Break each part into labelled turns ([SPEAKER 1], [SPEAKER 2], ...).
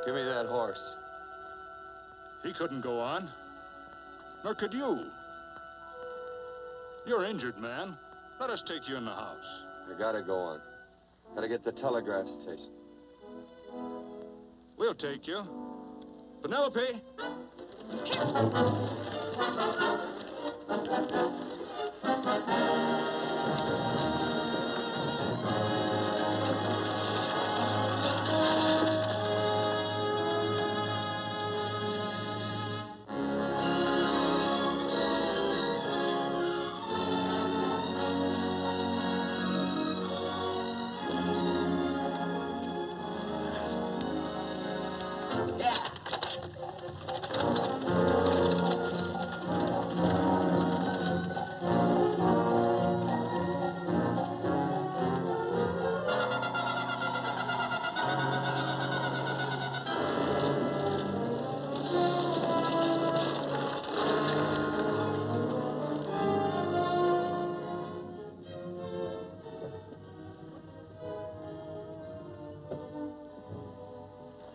[SPEAKER 1] Give me that horse.
[SPEAKER 2] He couldn't go on. Nor could you. You're injured, man. Let us take you in the house.
[SPEAKER 1] I gotta go on. Gotta get the telegraph station.
[SPEAKER 2] We'll take you. Penelope!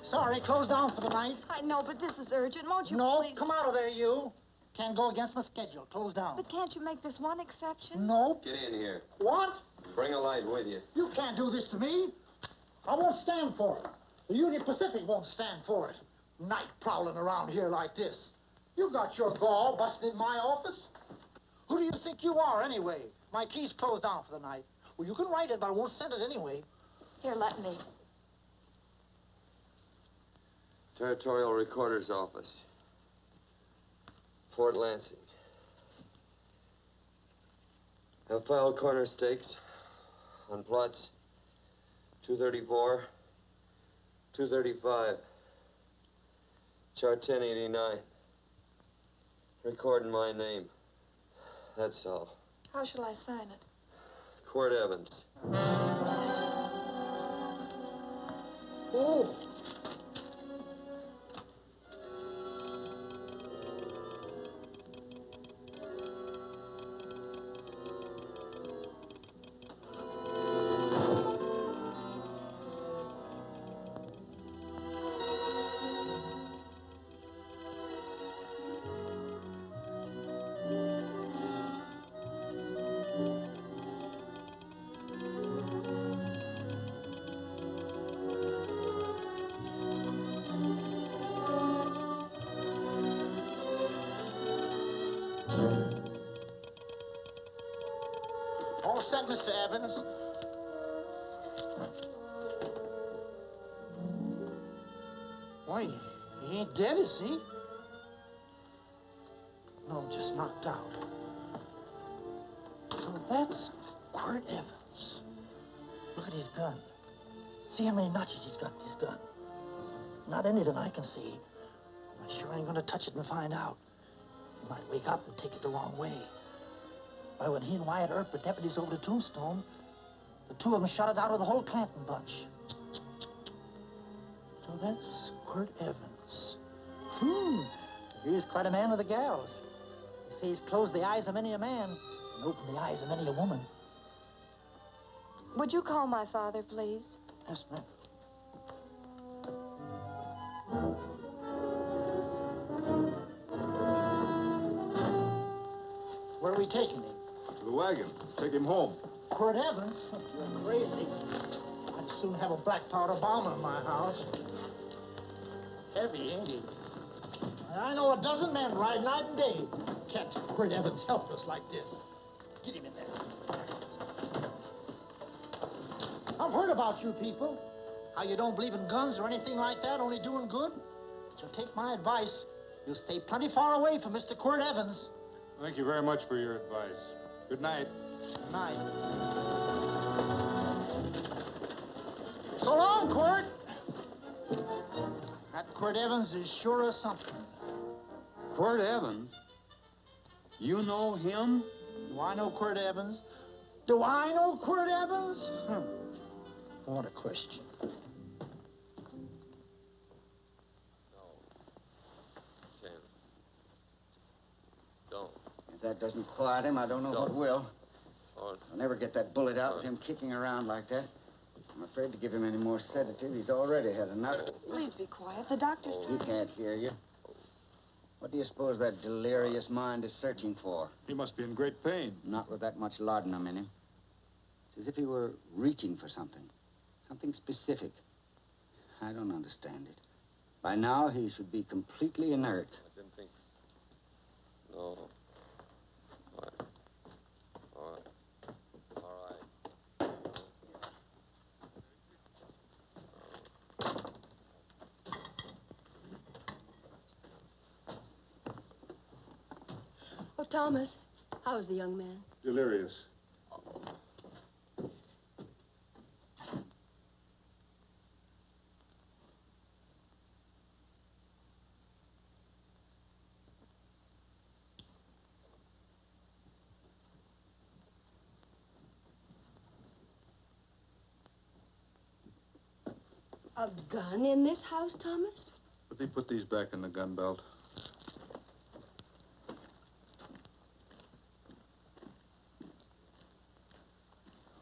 [SPEAKER 3] Sorry, closed down for the night.
[SPEAKER 4] I know, but this is urgent. Won't you
[SPEAKER 3] No,
[SPEAKER 4] please?
[SPEAKER 3] come out of there, you. Can't go against my schedule. Closed down.
[SPEAKER 4] But can't you make this one exception?
[SPEAKER 3] Nope.
[SPEAKER 1] Get in here.
[SPEAKER 3] What?
[SPEAKER 1] Bring a light with you.
[SPEAKER 3] You can't do this to me. I won't stand for it. The Union Pacific won't stand for it. Night prowling around here like this. You got your gall busting in my office? Who do you think you are, anyway? My key's closed down for the night. Well, you can write it, but I won't send it anyway.
[SPEAKER 4] Here, let me.
[SPEAKER 1] Territorial Recorder's Office. Fort Lansing. Have filed corner stakes on plots 234, 235, chart 1089. Recording my name. That's all.
[SPEAKER 4] How shall I sign it?
[SPEAKER 1] Quirt Evans.
[SPEAKER 3] Oh. All set, Mr. Evans. Why, he ain't dead, is he? No, just knocked out. So that's Quirt Evans. Look at his gun. See how many notches he's got in his gun. Not any that I can see. I sure ain't gonna touch it and find out. He might wake up and take it the wrong way. Why, when he and Wyatt Earp were deputies over to Tombstone, the two of them shot it out of the whole Clanton bunch. So that's Quirt Evans. He was quite a man with the gals. You see, he's closed the eyes of many a man and opened the eyes of many a woman.
[SPEAKER 4] Would you call my father, please?
[SPEAKER 3] Yes, ma'am. Where are we taking him?
[SPEAKER 2] To the wagon. Take him home.
[SPEAKER 3] Quirt Evans? You're crazy. I'd soon have a black powder bomb in my house. Heavy, ain't he? I know a dozen men ride night and day. Catch Quirt Evans helpless like this. Get him in there. I've heard about you people. How you don't believe in guns or anything like that, only doing good. But you'll take my advice. You'll stay plenty far away from Mr. Quirt Evans.
[SPEAKER 2] Thank you very much for your advice. Good night.
[SPEAKER 3] Good night. So long, Quirt. That Quirt Evans is sure of something.
[SPEAKER 5] Quirt Evans? You know him?
[SPEAKER 3] Do I know Quirt Evans? Do I know Quirt Evans? What a question.
[SPEAKER 1] No. Sam. Don't.
[SPEAKER 6] If that doesn't quiet him, I don't know what will. I'll never get that bullet out with him kicking around like that.
[SPEAKER 5] I'm afraid to give him any more sedative. He's already had enough.
[SPEAKER 4] Please be quiet. The doctor's
[SPEAKER 5] He
[SPEAKER 4] trying.
[SPEAKER 5] can't hear you. What do you suppose that delirious mind is searching for?
[SPEAKER 2] He must be in great pain.
[SPEAKER 5] Not with that much laudanum in him. It's as if he were reaching for something. Something specific. I don't understand it. By now, he should be completely inert.
[SPEAKER 1] I didn't think. No. All right. All right. All right.
[SPEAKER 6] Oh, Thomas, how's the young man?
[SPEAKER 2] Delirious.
[SPEAKER 6] A gun in this house, Thomas?
[SPEAKER 2] Let me put these back in the gun belt.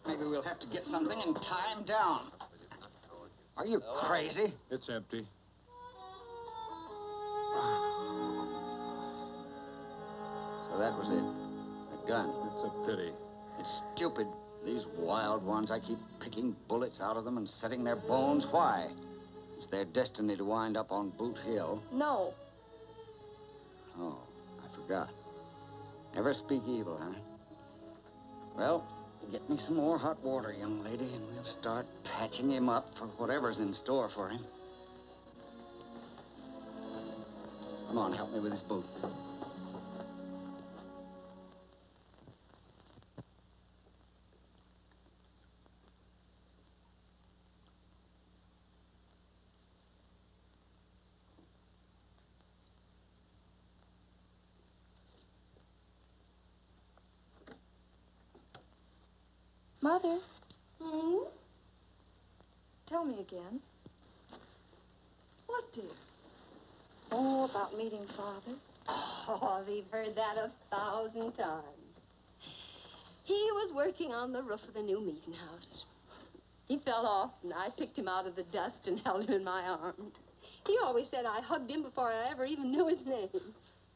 [SPEAKER 5] Maybe we'll have to get something and tie him down. Are you crazy?
[SPEAKER 2] It's empty.
[SPEAKER 5] So that was it. A gun.
[SPEAKER 2] It's a pity.
[SPEAKER 5] It's stupid. These wild ones, I keep picking bullets out of them and setting their bones. Why? It's their destiny to wind up on Boot Hill.
[SPEAKER 4] No.
[SPEAKER 5] Oh, I forgot. Never speak evil, huh? Well, get me some more hot water, young lady, and we'll start patching him up for whatever's in store for him. Come on, help me with his boot.
[SPEAKER 4] Mother,
[SPEAKER 6] Hmm?
[SPEAKER 4] tell me again.
[SPEAKER 6] What, dear?
[SPEAKER 4] Oh, about meeting Father.
[SPEAKER 6] Oh, we've heard that 1,000 times. He was working on the roof of the new meeting house. He fell off, and I picked him out of the dust and held him in my arms. He always said I hugged him before I ever even knew his name.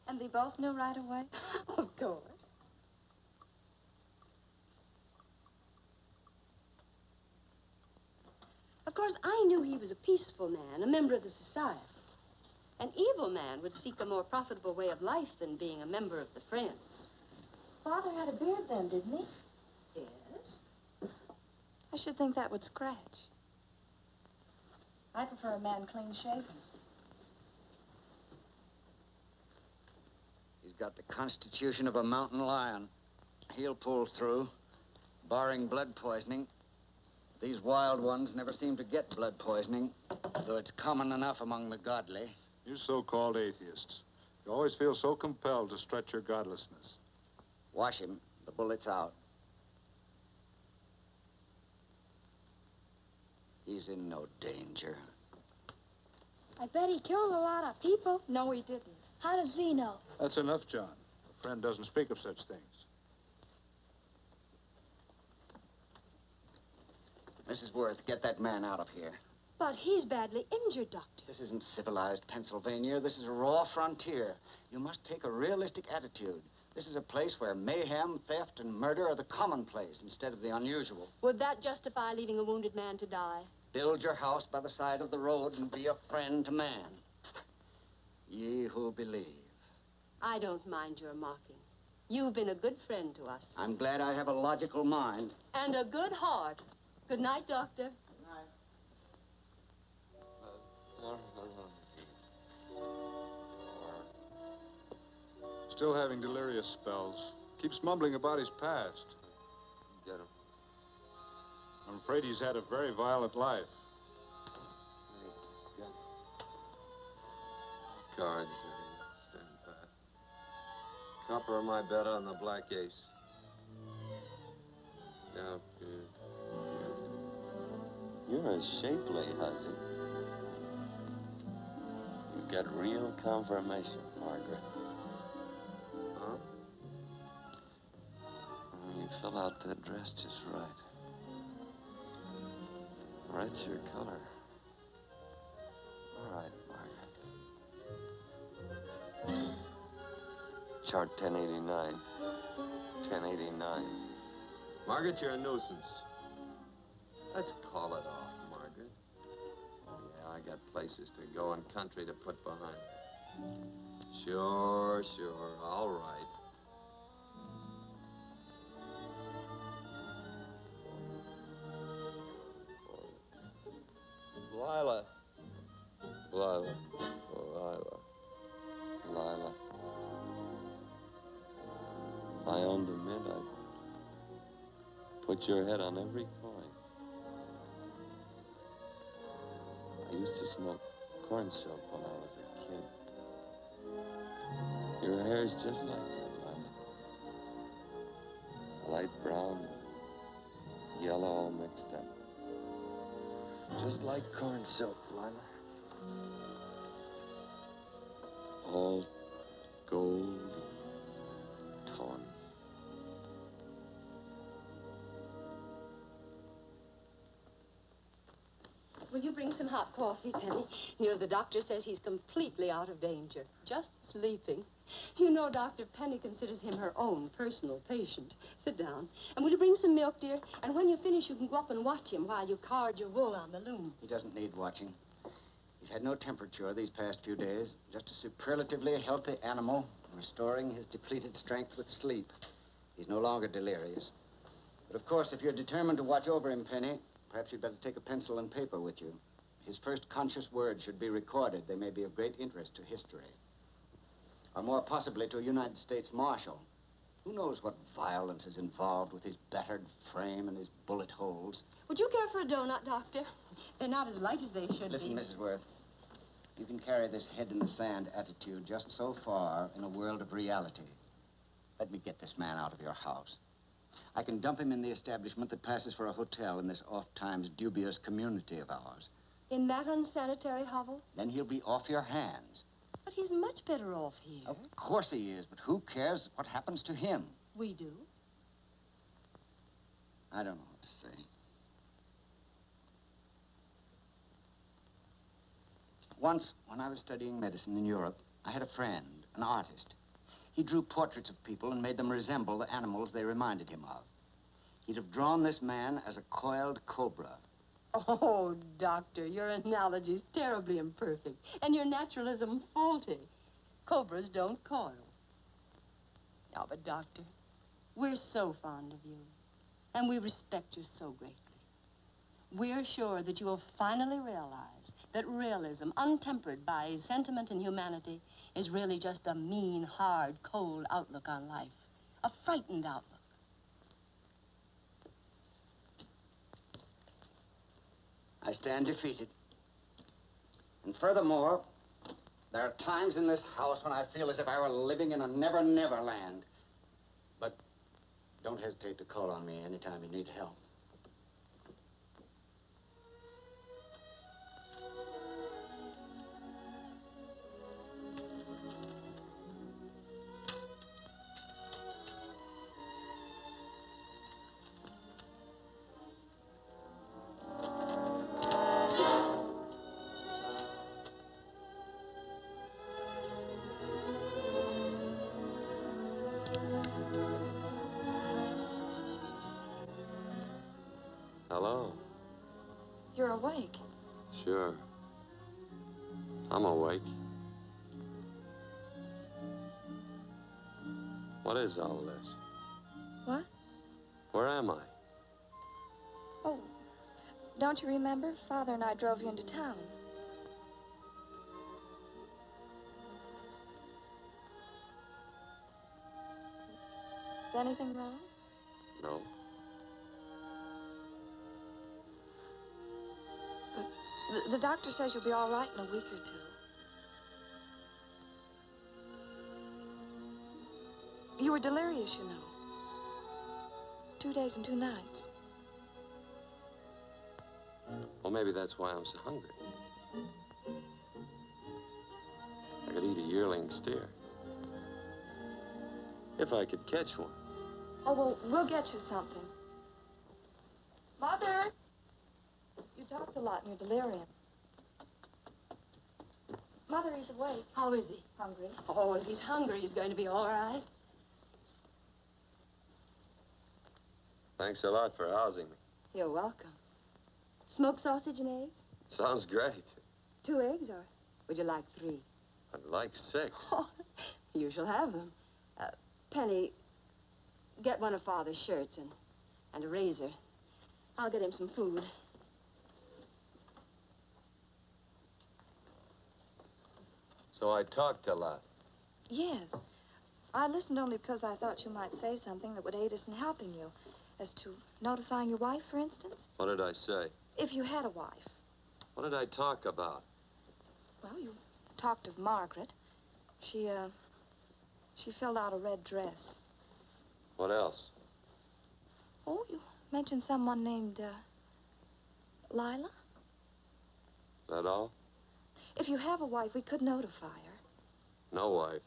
[SPEAKER 4] And they both knew right away?
[SPEAKER 6] Of course. Of course, I knew he was a peaceful man, a member of the society. An evil man would seek a more profitable way of life than being a member of the Friends.
[SPEAKER 4] Father had a beard then, didn't he?
[SPEAKER 6] Yes?
[SPEAKER 4] I should think that would scratch. I prefer a man clean shaven.
[SPEAKER 5] He's got the constitution of a mountain lion. He'll pull through, barring blood poisoning. These wild ones never seem to get blood poisoning, though it's common enough among the godly.
[SPEAKER 2] You so-called atheists. You always feel so compelled to stretch your godlessness.
[SPEAKER 5] Wash him. The bullet's out. He's in no danger.
[SPEAKER 4] I bet he killed a lot of people. No, he didn't. How does he know?
[SPEAKER 2] That's enough, John. A friend doesn't speak of such things.
[SPEAKER 5] Mrs. Worth, get that man out of here.
[SPEAKER 6] But he's badly injured, Doctor.
[SPEAKER 5] This isn't civilized Pennsylvania. This is a raw frontier. You must take a realistic attitude. This is a place where mayhem, theft, and murder are the commonplace instead of the unusual.
[SPEAKER 6] Would that justify leaving a wounded man to die?
[SPEAKER 5] Build your house by the side of the road and be a friend to man. Ye who believe.
[SPEAKER 6] I don't mind your mocking. You've been a good friend to us.
[SPEAKER 5] I'm glad I have a logical mind.
[SPEAKER 6] And a good heart. Good night, Doctor.
[SPEAKER 2] Still having delirious spells. Keeps mumbling about his past.
[SPEAKER 1] Get him.
[SPEAKER 2] I'm afraid he's had a very violent life.
[SPEAKER 1] Get him. Cards. Stand pat. Copper on my bet on the black ace. Now, you're a shapely hussy. You got real confirmation, Margaret. Huh? You fill out that dress just right. Red's your color. All right, Margaret. Chart 1089. 1089. Margaret, you're a nuisance. Let's call it off, Margaret. Yeah, I got places to go and country to put behind. Sure. All right. Lila. If I owned a mint, I'd put your head on every coin. I used to smoke corn silk when I was a kid. Your hair's just like that, Lila. Light brown, yellow all mixed up. Just like corn silk, Lila. All gold, torn.
[SPEAKER 6] Will you bring some hot coffee, Penny? You know, the doctor says he's completely out of danger. Just sleeping. You know, Dr. Penny considers him her own personal patient. Sit down. And will you bring some milk, dear? And when you finish, you can go up and watch him while you card your wool on the loom.
[SPEAKER 5] He doesn't need watching. He's had no temperature these past few days. Just a superlatively healthy animal, restoring his depleted strength with sleep. He's no longer delirious. But of course, if you're determined to watch over him, Penny, perhaps you'd better take a pencil and paper with you. His first conscious words should be recorded. They may be of great interest to history. Or more possibly to a United States Marshal. Who knows what violence is involved with his battered frame and his bullet holes.
[SPEAKER 6] Would you care for a donut, Doctor? They're not as light as they should
[SPEAKER 5] Listen,
[SPEAKER 6] be.
[SPEAKER 5] Mrs. Worth. You can carry this head-in-the-sand attitude just so far in a world of reality. Let me get this man out of your house. I can dump him in the establishment that passes for a hotel in this oft-times dubious community of ours.
[SPEAKER 6] In that unsanitary hovel?
[SPEAKER 5] Then he'll be off your hands.
[SPEAKER 6] But he's much better off here.
[SPEAKER 5] Of course he is, but who cares what happens to him?
[SPEAKER 6] We do.
[SPEAKER 5] I don't know what to say. Once, when I was studying medicine in Europe, I had a friend, an artist. He drew portraits of people and made them resemble the animals they reminded him of. He'd have drawn this man as a coiled cobra.
[SPEAKER 6] Oh, Doctor, your analogy's terribly imperfect, and your naturalism faulty. Cobras don't coil. Now, but Doctor, we're so fond of you, and we respect you so greatly. We're sure that you will finally realize that realism, untempered by sentiment and humanity, is really just a mean, hard, cold outlook on life. A frightened outlook.
[SPEAKER 5] I stand defeated. And furthermore, there are times in this house when I feel as if I were living in a never-never land. But don't hesitate to call on me anytime you need help.
[SPEAKER 1] Hello.
[SPEAKER 4] You're awake.
[SPEAKER 1] Sure. I'm awake. What is all this?
[SPEAKER 4] What?
[SPEAKER 1] Where am I?
[SPEAKER 4] Oh, don't you remember? Father and I drove you into town. Is anything wrong?
[SPEAKER 1] No.
[SPEAKER 4] The doctor says you'll be all right in a week or two. You were delirious, you know. 2 days and 2 nights.
[SPEAKER 1] Well, maybe that's why I'm so hungry. I could eat a yearling steer. If I could catch one.
[SPEAKER 4] Oh, well, we'll get you something. Mother! You talked a lot in your delirium. Mother, he's awake.
[SPEAKER 6] How is he?
[SPEAKER 4] Hungry.
[SPEAKER 6] Oh, if he's hungry, he's going to be all right.
[SPEAKER 1] Thanks a lot for housing me.
[SPEAKER 6] You're welcome. Smoked sausage and eggs?
[SPEAKER 1] Sounds great.
[SPEAKER 6] 2 eggs, or would you like 3?
[SPEAKER 1] I'd like 6.
[SPEAKER 6] Oh, you shall have them. Penny, get one of Father's shirts and a razor. I'll get him some food.
[SPEAKER 1] So I talked a lot.
[SPEAKER 4] Yes. I listened only because I thought you might say something that would aid us in helping you. As to notifying your wife, for instance?
[SPEAKER 1] What did I say?
[SPEAKER 4] If you had a wife.
[SPEAKER 1] What did I talk about?
[SPEAKER 4] Well, you talked of Margaret. She filled out a red dress.
[SPEAKER 1] What else?
[SPEAKER 4] Oh, you mentioned someone named, Lila?
[SPEAKER 1] That all?
[SPEAKER 4] If you have a wife, we could notify her.
[SPEAKER 1] No wife.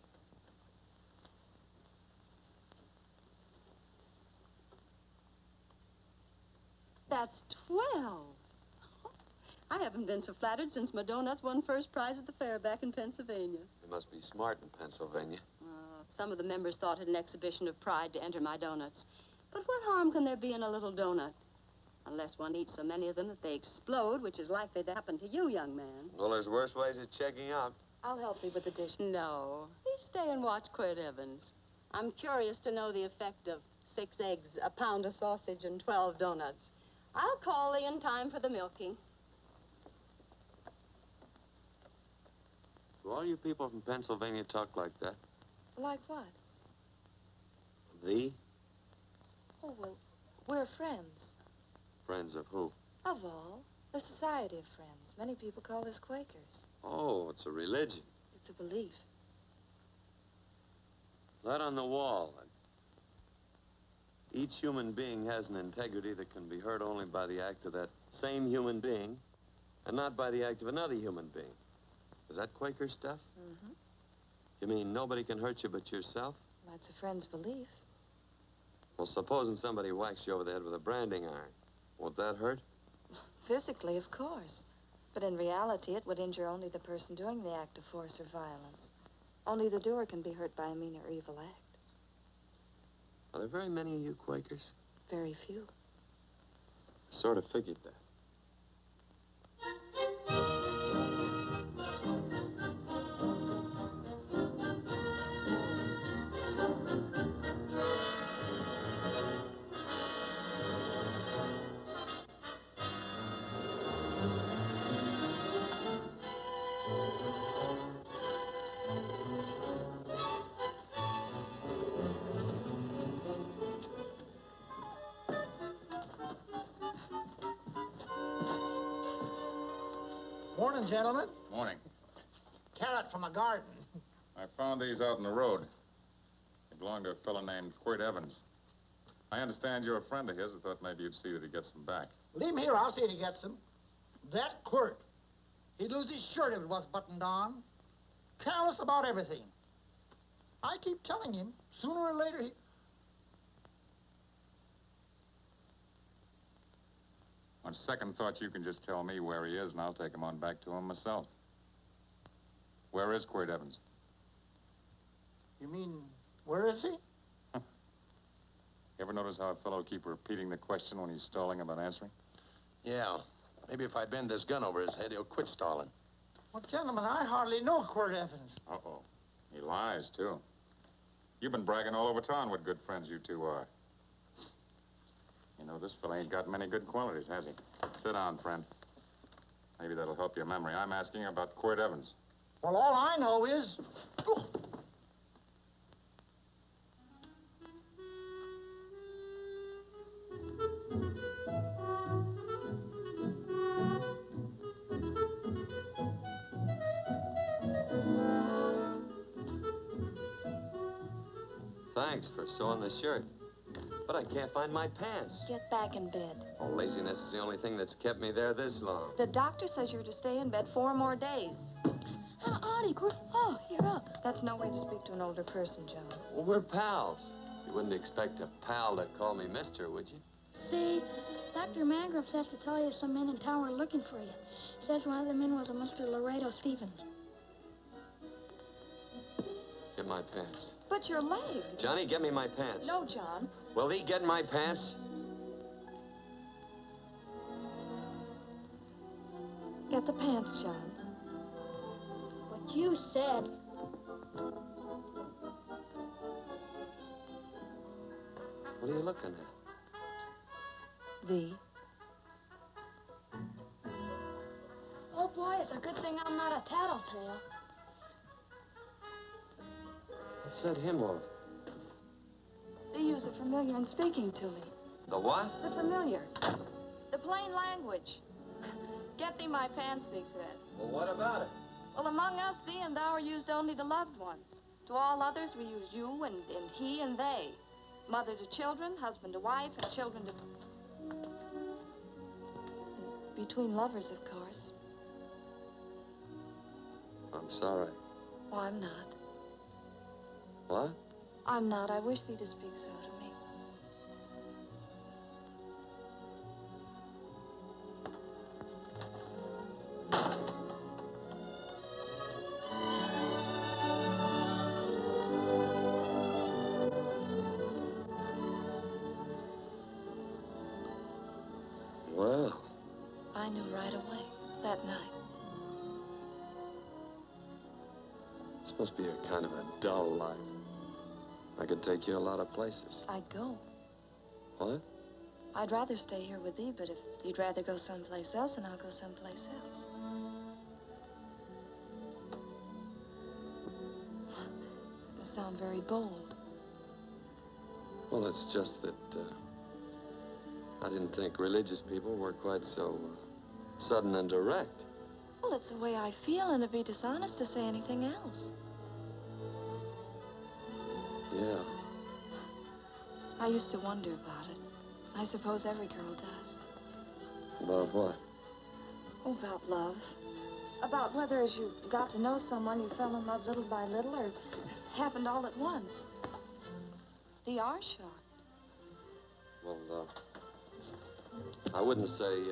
[SPEAKER 6] That's 12. I haven't been so flattered since my doughnuts won first prize at the fair back in Pennsylvania.
[SPEAKER 1] They must be smart in Pennsylvania.
[SPEAKER 6] Some of the members thought it an exhibition of pride to enter my doughnuts. But what harm can there be in a little doughnut? Unless one eats so many of them that they explode, which is likely to happen to you, young man.
[SPEAKER 1] Well, there's worse ways of checking out.
[SPEAKER 4] I'll help you with the dish.
[SPEAKER 6] No. You stay and watch Quirt Evans. I'm curious to know the effect of 6 eggs, a pound of sausage, and 12 doughnuts. I'll call thee in time for the milking.
[SPEAKER 1] Do all you people from Pennsylvania talk like that?
[SPEAKER 4] Like what?
[SPEAKER 1] Thee?
[SPEAKER 4] Oh, well, we're friends.
[SPEAKER 1] Friends of who?
[SPEAKER 4] Of all. A society of friends. Many people call us Quakers.
[SPEAKER 1] Oh, it's a religion.
[SPEAKER 4] It's a belief.
[SPEAKER 1] That on the wall. Each human being has an integrity that can be hurt only by the act of that same human being, and not by the act of another human being. Is that Quaker stuff?
[SPEAKER 4] Mm-hmm.
[SPEAKER 1] You mean nobody can hurt you but yourself?
[SPEAKER 4] That's a friend's belief.
[SPEAKER 1] Well, supposing somebody whacks you over the head with a branding iron. Won't that hurt?
[SPEAKER 4] Physically, of course. But in reality, it would injure only the person doing the act of force or violence. Only the doer can be hurt by a mean or evil act.
[SPEAKER 1] Are there very many of you Quakers?
[SPEAKER 4] Very few.
[SPEAKER 1] Sort of figured that.
[SPEAKER 3] Morning, gentlemen.
[SPEAKER 2] Morning.
[SPEAKER 3] Carrot from a garden.
[SPEAKER 2] I found these out in the road. They belong to a fellow named Quirt Evans. I understand you're a friend of his. I thought maybe you'd see that he gets them back.
[SPEAKER 3] Leave him here. I'll see if he gets them. That Quirt. He'd lose his shirt if it was buttoned on. Careless about everything. I keep telling him, sooner or later he...
[SPEAKER 2] On second thought, you can just tell me where he is, and I'll take him on back to him myself. Where is Quirt Evans?
[SPEAKER 3] You mean, where is he?
[SPEAKER 2] You ever notice how a fellow keep repeating the question when he's stalling about answering?
[SPEAKER 1] Yeah. Maybe if I bend this gun over his head, he'll quit stalling.
[SPEAKER 3] Well, gentlemen, I hardly know Quirt Evans.
[SPEAKER 2] Uh-oh. He lies, too. You've been bragging all over town what good friends you two are. You know, this fella ain't got many good qualities, has he? Sit down, friend. Maybe that'll help your memory. I'm asking about Quirt Evans.
[SPEAKER 3] Well, all I know is... Oh.
[SPEAKER 1] Thanks for sewing the shirt. But I can't find my pants.
[SPEAKER 4] Get back in bed.
[SPEAKER 1] Oh, laziness is the only thing that's kept me there this long.
[SPEAKER 4] The doctor says you're to stay in bed 4 more days. Auntie, oh, you're up. That's no way to speak to an older person, John.
[SPEAKER 1] Well, we're pals. You wouldn't expect a pal to call me mister, would you?
[SPEAKER 4] See,
[SPEAKER 7] Dr. Mangrove says to tell you some men in town are looking for you. Says one of the men was a Mr. Laredo Stevens.
[SPEAKER 1] Get my pants.
[SPEAKER 4] But your leg.
[SPEAKER 1] Johnny, get me my pants.
[SPEAKER 4] No, John.
[SPEAKER 1] Will he get my pants?
[SPEAKER 4] Get the pants, John.
[SPEAKER 7] What you said.
[SPEAKER 1] What are you looking at?
[SPEAKER 4] The.
[SPEAKER 7] Oh, boy, it's a good thing I'm not a tattletale.
[SPEAKER 1] What's that hymn of?
[SPEAKER 4] They use a familiar in speaking to me.
[SPEAKER 1] The what?
[SPEAKER 4] The familiar. The plain language. Get thee my pants, they said.
[SPEAKER 1] Well, what about it?
[SPEAKER 4] Well, among us, thee and thou are used only to loved ones. To all others, we use you and he and they. Mother to children, husband to wife, and children to... Between lovers, of course.
[SPEAKER 1] I'm sorry.
[SPEAKER 4] Oh, I'm not.
[SPEAKER 1] What?
[SPEAKER 4] I'm not. I wish thee to speak so to me.
[SPEAKER 1] Well.
[SPEAKER 4] I knew right away, that night.
[SPEAKER 1] This must be a kind of a dull life. I could take you a lot of places.
[SPEAKER 4] I'd go.
[SPEAKER 1] What?
[SPEAKER 4] I'd rather stay here with thee, but if you'd rather go someplace else, then I'll go someplace else. It must sound very bold.
[SPEAKER 1] Well, it's just that I didn't think religious people were quite so sudden and direct.
[SPEAKER 4] Well, it's the way I feel, and it'd be dishonest to say anything else.
[SPEAKER 1] Yeah.
[SPEAKER 4] I used to wonder about it. I suppose every girl does.
[SPEAKER 1] About what?
[SPEAKER 4] Oh, about love. About whether as you got to know someone, you fell in love little by little, or it happened all at once. They are shocked.
[SPEAKER 1] Well, I wouldn't say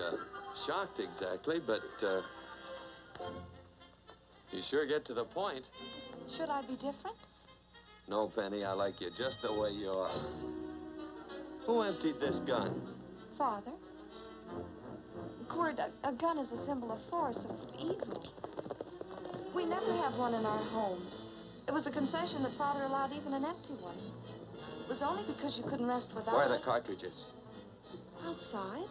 [SPEAKER 1] shocked exactly, but you sure get to the point.
[SPEAKER 4] Should I be different?
[SPEAKER 1] No, Penny, I like you just the way you are. Who emptied this gun?
[SPEAKER 4] Father? Quirt, a gun is a symbol of force, of evil. We never have one in our homes. It was a concession that Father allowed even an empty one. It was only because you couldn't rest without
[SPEAKER 1] Where are
[SPEAKER 4] it.
[SPEAKER 1] the cartridges?
[SPEAKER 4] Outside.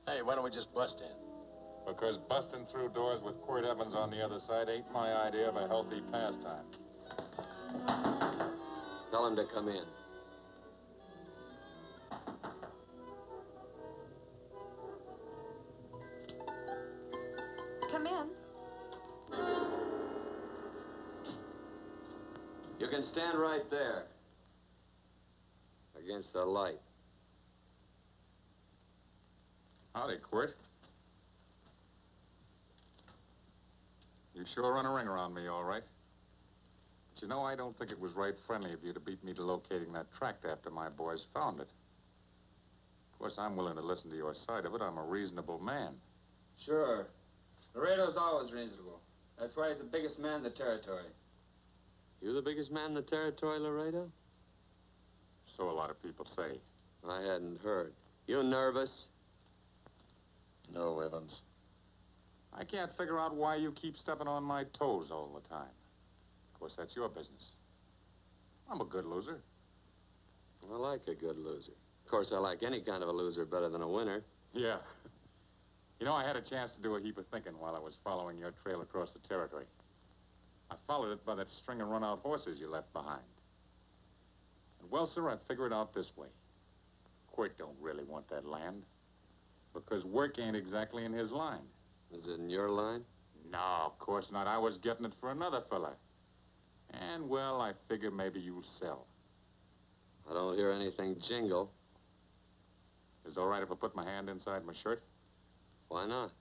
[SPEAKER 8] Hey, why don't we just bust in?
[SPEAKER 2] Because busting through doors with Quirt Evans on the other side ain't my idea of a healthy pastime.
[SPEAKER 1] Tell him to come in.
[SPEAKER 4] Come in.
[SPEAKER 1] You can stand right there. Against the light.
[SPEAKER 2] Howdy, Quirt. You sure run a ring around me, all right. But you know, I don't think it was right friendly of you to beat me to locating that tract after my boys found it. Of course, I'm willing to listen to your side of it. I'm a reasonable man.
[SPEAKER 9] Sure. Laredo's always reasonable. That's why he's the biggest man in the territory.
[SPEAKER 1] You the biggest man in the territory, Laredo?
[SPEAKER 2] So a lot of people say.
[SPEAKER 1] I hadn't heard. You nervous?
[SPEAKER 2] No, Evans. I can't figure out why you keep stepping on my toes all the time. Of course, that's your business. I'm a good loser.
[SPEAKER 1] I like a good loser. Of course, I like any kind of a loser better than a winner.
[SPEAKER 2] Yeah. You know, I had a chance to do a heap of thinking while I was following your trail across the territory. I followed it by that string of run-out horses you left behind. And, well, sir, I figured it out this way. Quirt don't really want that land. Because work ain't exactly in his line.
[SPEAKER 1] Is it in your line?
[SPEAKER 2] No, of course not. I was getting it for another fella. And, well, I figure maybe you'll sell.
[SPEAKER 1] I don't hear anything jingle.
[SPEAKER 2] Is it all right if I put my hand inside my shirt?
[SPEAKER 1] Why not?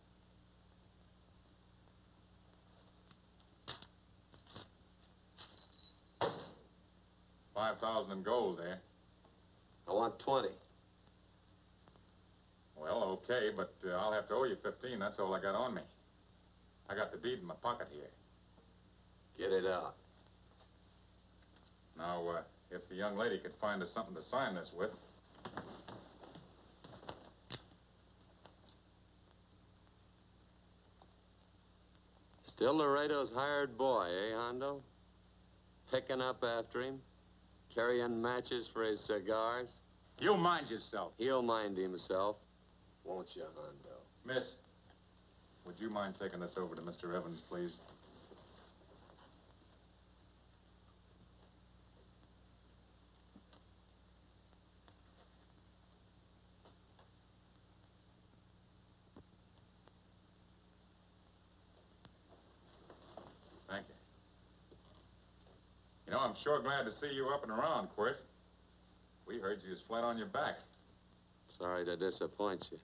[SPEAKER 2] $5,000 in gold, eh?
[SPEAKER 1] I want 20.
[SPEAKER 2] Well, okay, but I'll have to owe you 15. That's all I got on me. I got the deed in my pocket here.
[SPEAKER 1] Get it out.
[SPEAKER 2] Now, if the young lady could find us something to sign this with.
[SPEAKER 1] Still Laredo's hired boy, eh, Hondo? Picking up after him? Carrying matches for his cigars?
[SPEAKER 8] You mind yourself.
[SPEAKER 1] He'll mind himself. Won't you, Hondo?
[SPEAKER 2] Miss, would you mind taking this over to Mr. Evans, please? Thank you. You know, I'm sure glad to see you up and around, Quirt. We heard you was flat on your back.
[SPEAKER 1] Sorry to disappoint you.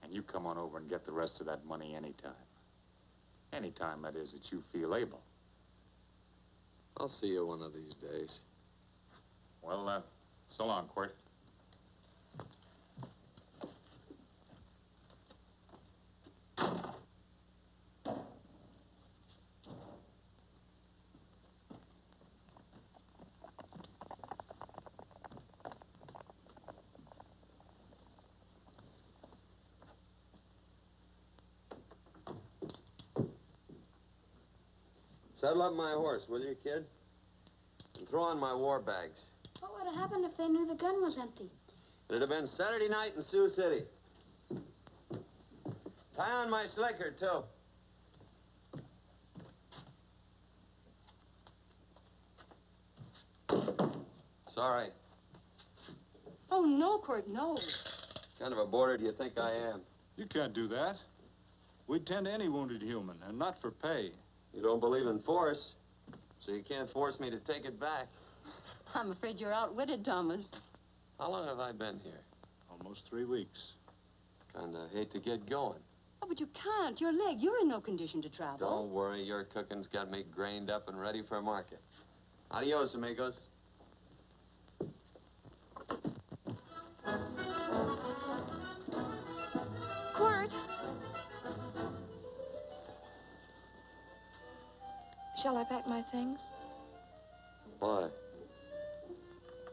[SPEAKER 2] And you come on over and get the rest of that money anytime. Anytime, that is, that you feel able.
[SPEAKER 1] I'll see you one of these days.
[SPEAKER 2] Well, so long, Quirt.
[SPEAKER 1] Saddle up my horse, will you, kid? And throw on my war bags.
[SPEAKER 7] What would have happened if they knew the gun was empty?
[SPEAKER 1] It'd have been Saturday night in Sioux City. Tie on my slicker, too. Sorry.
[SPEAKER 6] Oh, no, Quirt, no.
[SPEAKER 1] What kind of a boarder do you think I am?
[SPEAKER 10] You can't do that. We'd tend to any wounded human, and not for pay.
[SPEAKER 1] You don't believe in force, so you can't force me to take it back.
[SPEAKER 6] I'm afraid you're outwitted, Thomas.
[SPEAKER 1] How long have I been here?
[SPEAKER 10] Almost 3 weeks.
[SPEAKER 1] Kinda hate to get going.
[SPEAKER 6] Oh, but you can't. Your leg, you're in no condition to travel.
[SPEAKER 1] Don't worry, your cooking's got me grained up and ready for market. Adios, amigos.
[SPEAKER 4] Quirt! Shall I pack my things?
[SPEAKER 1] Why?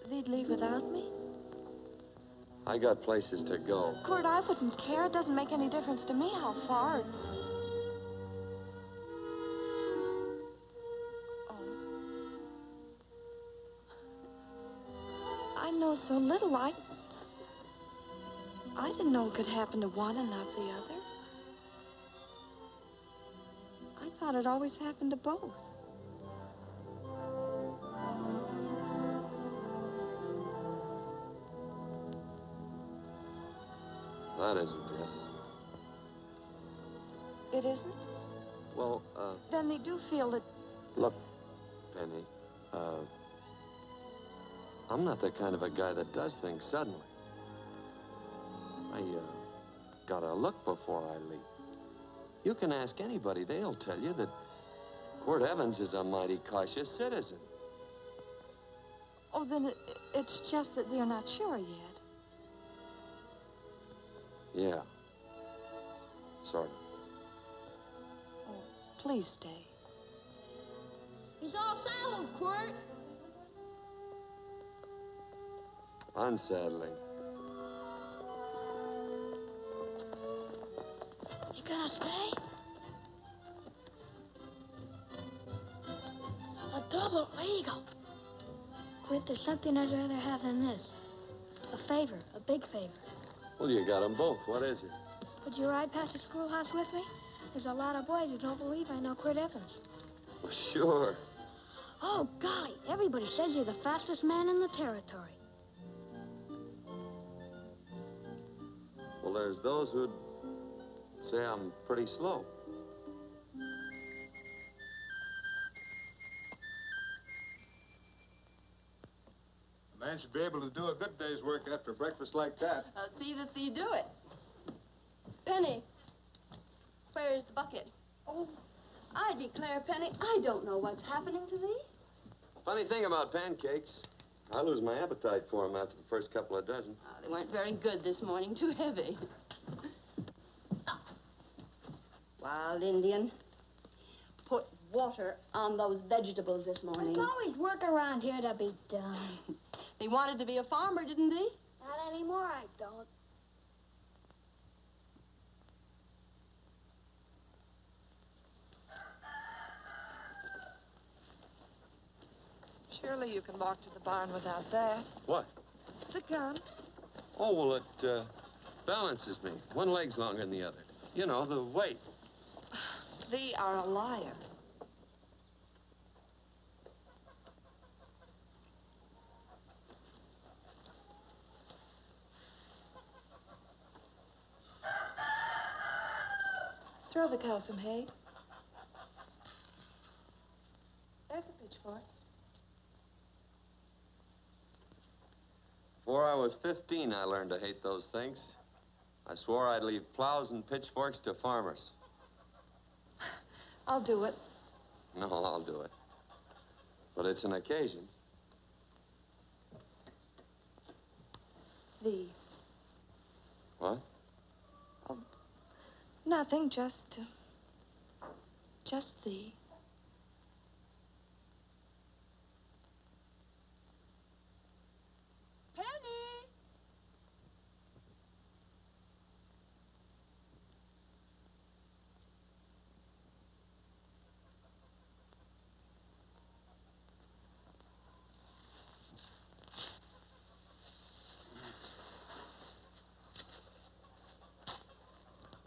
[SPEAKER 4] They'd leave without me?
[SPEAKER 1] I got places to go.
[SPEAKER 4] Quirt, I wouldn't care. It doesn't make any difference to me how far. Oh. I know so little. I didn't know it could happen to one and not the other. I thought it always happened to both.
[SPEAKER 1] That isn't it.
[SPEAKER 4] It isn't?
[SPEAKER 1] Well,
[SPEAKER 4] Then they do feel that...
[SPEAKER 1] look, Penny, I'm not the kind of a guy that does things suddenly. I, gotta look before I leap. You can ask anybody, they'll tell you that Quirt Evans is a mighty cautious citizen.
[SPEAKER 4] Oh, then it's just that they're not sure yet.
[SPEAKER 1] Yeah. Sort of.
[SPEAKER 4] Oh, please stay.
[SPEAKER 6] He's all saddled, Quirt.
[SPEAKER 1] Unsaddling.
[SPEAKER 7] You gonna stay? A double eagle. Quit, there's something I'd rather have than this. A favor, a big favor.
[SPEAKER 1] Well, you got them both. What is it?
[SPEAKER 7] Would you ride past the schoolhouse with me? There's a lot of boys who don't believe I know Quirt Evans.
[SPEAKER 1] Well, sure.
[SPEAKER 7] Oh, golly, everybody says you're the fastest man in the territory.
[SPEAKER 1] Well, there's those who'd say I'm pretty slow.
[SPEAKER 10] The man should be able to do a good day's work after breakfast like that.
[SPEAKER 6] I'll see that you do it. Penny, where's the bucket? Oh, I declare, Penny, I don't know what's happening to thee.
[SPEAKER 1] Funny thing about pancakes, I lose my appetite for them after the first couple of dozen.
[SPEAKER 6] Oh, they weren't very good this morning, too heavy. Wild Indian, put water on those vegetables this morning.
[SPEAKER 7] There's always work around here to be done.
[SPEAKER 6] He wanted to be a farmer, didn't he?
[SPEAKER 7] Not anymore, I don't.
[SPEAKER 4] Surely you can walk to the barn without that.
[SPEAKER 1] What?
[SPEAKER 4] The gun.
[SPEAKER 1] Oh, well, it balances me. One leg's longer than the other. You know, the weight.
[SPEAKER 4] Thee are a liar. Throw the cow some hay. There's a pitchfork.
[SPEAKER 1] Before I was 15, I learned to hate those things. I swore I'd leave plows and pitchforks to farmers.
[SPEAKER 4] I'll do it.
[SPEAKER 1] No, I'll do it. But it's an occasion.
[SPEAKER 4] Thee.
[SPEAKER 1] What?
[SPEAKER 4] Oh, nothing, just thee.
[SPEAKER 6] Penny!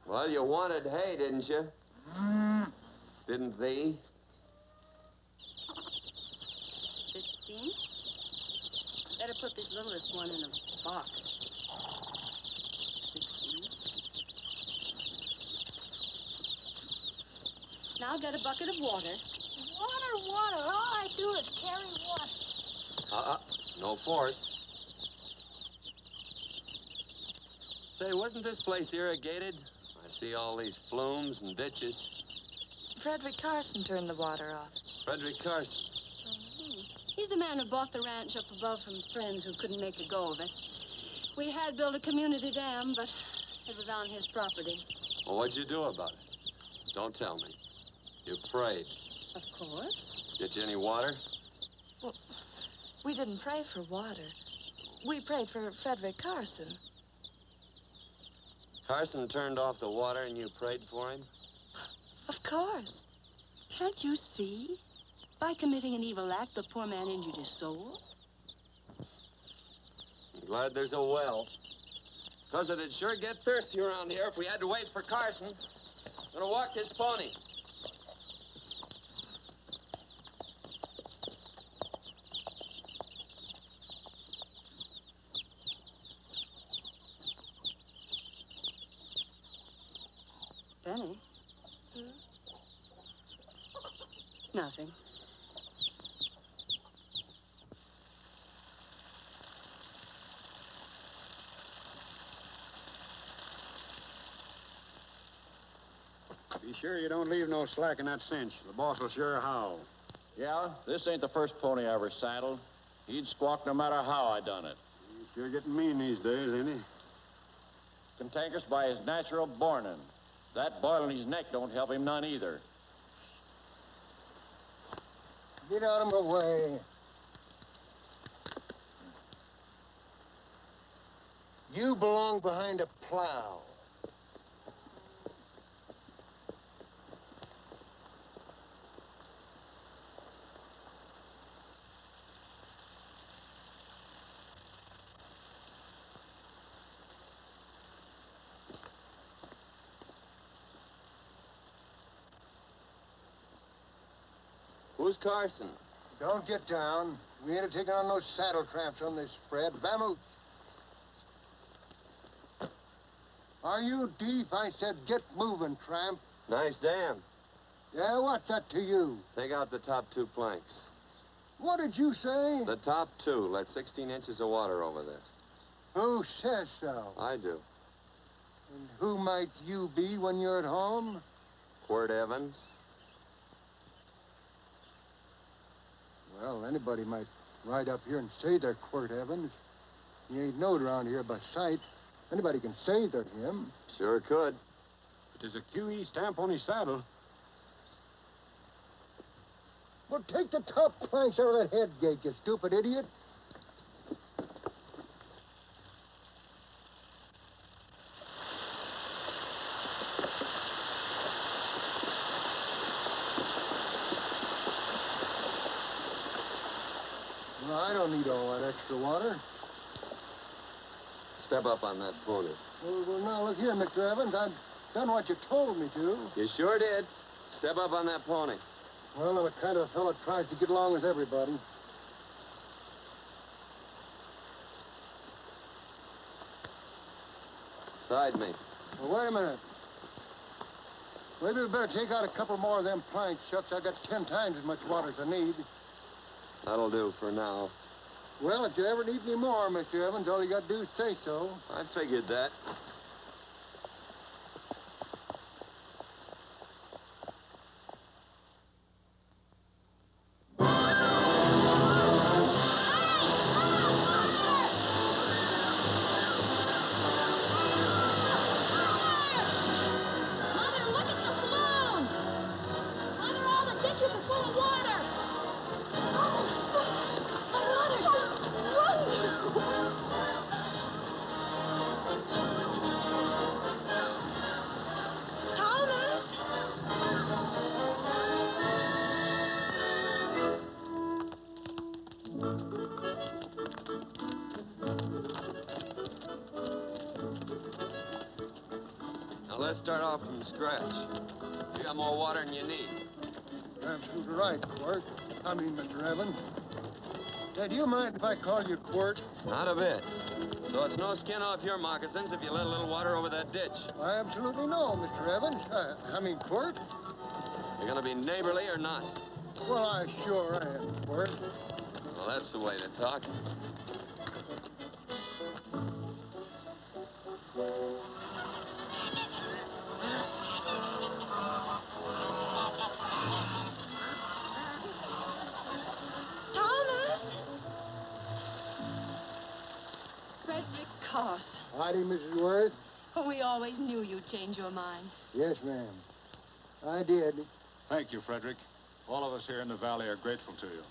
[SPEAKER 1] Well, you wanted hay, didn't you? Didn't thee?
[SPEAKER 6] 15? Better put this littlest one in a box. 16. Now get a bucket of water.
[SPEAKER 7] Water. All I do is carry water.
[SPEAKER 1] No force. Say, wasn't this place irrigated? I see all these flumes and ditches.
[SPEAKER 4] Frederick Carson turned the water off.
[SPEAKER 1] Frederick Carson.
[SPEAKER 6] He's the man who bought the ranch up above from friends who couldn't make a go of it. We had built a community dam, but it was on his property.
[SPEAKER 1] Well, what'd you do about it? Don't tell me. You prayed.
[SPEAKER 6] Of course.
[SPEAKER 1] Get you any water?
[SPEAKER 4] Well, we didn't pray for water. We prayed for Frederick Carson.
[SPEAKER 1] Carson turned off the water and you prayed for him?
[SPEAKER 4] Of course.
[SPEAKER 6] Can't you see? By committing an evil act, the poor man injured his soul.
[SPEAKER 1] I'm glad there's a well. Because it'd sure get thirsty around here if we had to wait for Carson. Gonna walk his pony.
[SPEAKER 6] Penny? Nothing.
[SPEAKER 10] Be sure you don't leave no slack in that cinch. The boss will sure howl.
[SPEAKER 8] Yeah, this ain't the first pony I ever saddled. He'd squawk no matter how I done it.
[SPEAKER 10] He's sure getting mean these days, ain't he?
[SPEAKER 8] Cantankerous by his natural bornin'. That boil in his neck don't help him none either.
[SPEAKER 11] Get out of my way. You belong behind a plow.
[SPEAKER 1] Who's Carson?
[SPEAKER 11] Don't get down. We ain't taking on no saddle tramps on this spread. Vamoose. Are you deef? I said get moving, tramp.
[SPEAKER 1] Nice dam.
[SPEAKER 11] Yeah, what's that to you?
[SPEAKER 1] Take out the top 2 planks.
[SPEAKER 11] What did you say?
[SPEAKER 1] The top two let 16 inches of water over there.
[SPEAKER 11] Who says so?
[SPEAKER 1] I do.
[SPEAKER 11] And who might you be when you're at home?
[SPEAKER 1] Quirt Evans.
[SPEAKER 11] Well, anybody might ride up here and say they're Quirt Evans. He ain't knowed around here by sight. Anybody can say they're him.
[SPEAKER 1] Sure could.
[SPEAKER 10] But there's a QE stamp on his saddle.
[SPEAKER 11] Well, take the top planks out of that head gate, you stupid idiot. Well, I don't need all that extra water.
[SPEAKER 1] Step up on that pony.
[SPEAKER 11] Well, now, look here, Mr. Evans. I've done what you told me to.
[SPEAKER 1] You sure did. Step up on that pony.
[SPEAKER 11] Well, I'm the kind of fellow that tries to get along with everybody.
[SPEAKER 1] Side me.
[SPEAKER 11] Well, wait a minute. Maybe we better take out a couple more of them planks, Shucks. I got 10 times as much water as I need.
[SPEAKER 1] That'll do for now.
[SPEAKER 11] Well, if you ever need any more, Mr. Evans, all you got to do is say so.
[SPEAKER 1] I figured that. Let's start off from scratch. You got more water than you need.
[SPEAKER 11] You're absolutely right, Quirt. Mr. Evans. Hey, do you mind if I call you Quirt?
[SPEAKER 1] Not a bit. So it's no skin off your moccasins if you let a little water over that ditch.
[SPEAKER 11] I absolutely know, Mr. Evans. Quirt?
[SPEAKER 1] You're gonna be neighborly or not?
[SPEAKER 11] Well, I sure am, Quirt.
[SPEAKER 1] Well, that's the way to talk.
[SPEAKER 11] Howdy, Mrs. Worth.
[SPEAKER 6] We always knew you'd change your mind.
[SPEAKER 11] Yes, ma'am. I did.
[SPEAKER 10] Thank you, Frederick. All of us here in the valley are grateful to you.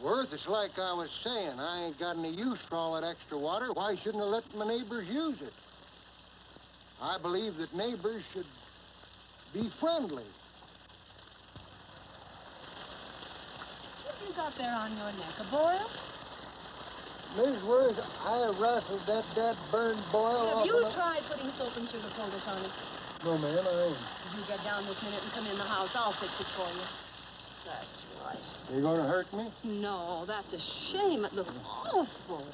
[SPEAKER 11] Worth, it's like I was saying. I ain't got any use for all that extra water. Why shouldn't I let my neighbors use it? I believe that neighbors should be friendly.
[SPEAKER 6] What you got there on your neck, a boil?
[SPEAKER 11] Mrs. Worth, I rustled that burned boil
[SPEAKER 6] Have
[SPEAKER 11] off
[SPEAKER 6] you
[SPEAKER 11] of
[SPEAKER 6] tried putting soap and sugar poultice on it?
[SPEAKER 11] No, ma'am, I ain't.
[SPEAKER 6] If you get down this minute and come in the house, I'll fix it for you. That's right.
[SPEAKER 11] You gonna hurt me?
[SPEAKER 6] No, that's a shame. It looks awful.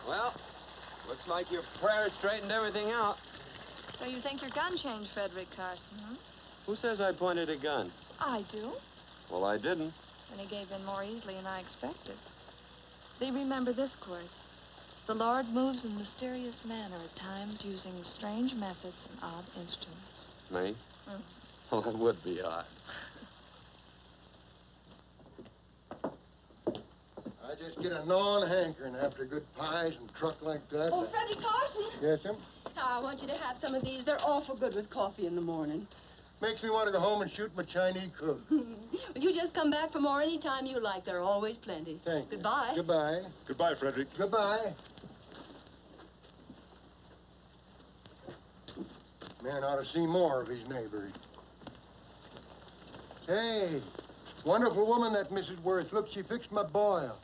[SPEAKER 1] Well, looks like your prayers straightened everything out.
[SPEAKER 4] So you think your gun changed Frederick Carson, huh?
[SPEAKER 1] Who says I pointed a gun?
[SPEAKER 4] I do.
[SPEAKER 1] Well, I didn't.
[SPEAKER 4] And he gave in more easily than I expected. Do you remember this, Quirt? The Lord moves in mysterious manner at times using strange methods and odd instruments.
[SPEAKER 1] Me?
[SPEAKER 4] Mm.
[SPEAKER 1] Well, that would be odd.
[SPEAKER 11] I just get a gnawing hankering after good pies and truck like that.
[SPEAKER 6] Oh, Freddie Carson.
[SPEAKER 11] Yes, ma'am?
[SPEAKER 6] I want you to have some of these. They're awful good with coffee in the morning.
[SPEAKER 11] Makes me want to go home and shoot my Chinese cook.
[SPEAKER 6] You just come back for more any time you like. There are always plenty.
[SPEAKER 11] Thank you.
[SPEAKER 6] Goodbye.
[SPEAKER 11] Goodbye.
[SPEAKER 10] Goodbye, Frederick.
[SPEAKER 11] Goodbye. Man ought to see more of his neighbors. Hey, wonderful woman, that Mrs. Worth. Look, she fixed my boil.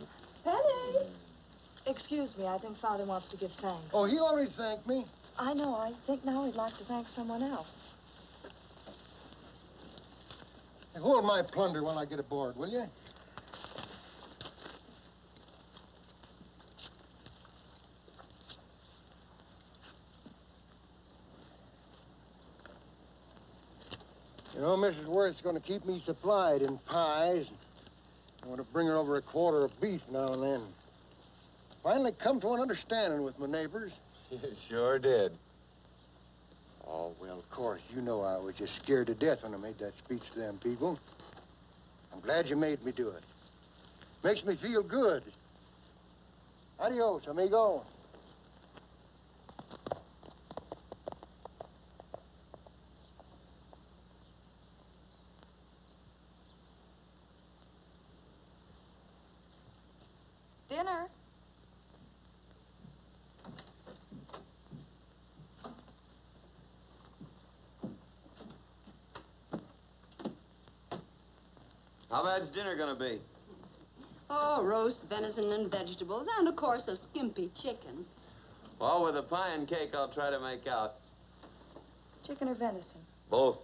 [SPEAKER 6] Penny.
[SPEAKER 4] Excuse me, I think Father wants to give thanks.
[SPEAKER 11] Oh, he already thanked me.
[SPEAKER 4] I know. I think now he'd like to thank someone else.
[SPEAKER 11] Hey, hold my plunder while I get aboard, will you? You know, Mrs. Worth's going to keep me supplied in pies. I want to bring her over a quarter of beef now and then. Finally come to an understanding with my neighbors.
[SPEAKER 1] You sure did.
[SPEAKER 11] Oh, well, of course, you know I was just scared to death when I made that speech to them people. I'm glad you made me do it. Makes me feel good. Adios, amigo.
[SPEAKER 4] Dinner.
[SPEAKER 1] How bad's dinner gonna be?
[SPEAKER 6] Oh, roast venison and vegetables, and, of course, a skimpy chicken.
[SPEAKER 1] Well, with a pie and cake, I'll try to make out.
[SPEAKER 4] Chicken or venison?
[SPEAKER 1] Both.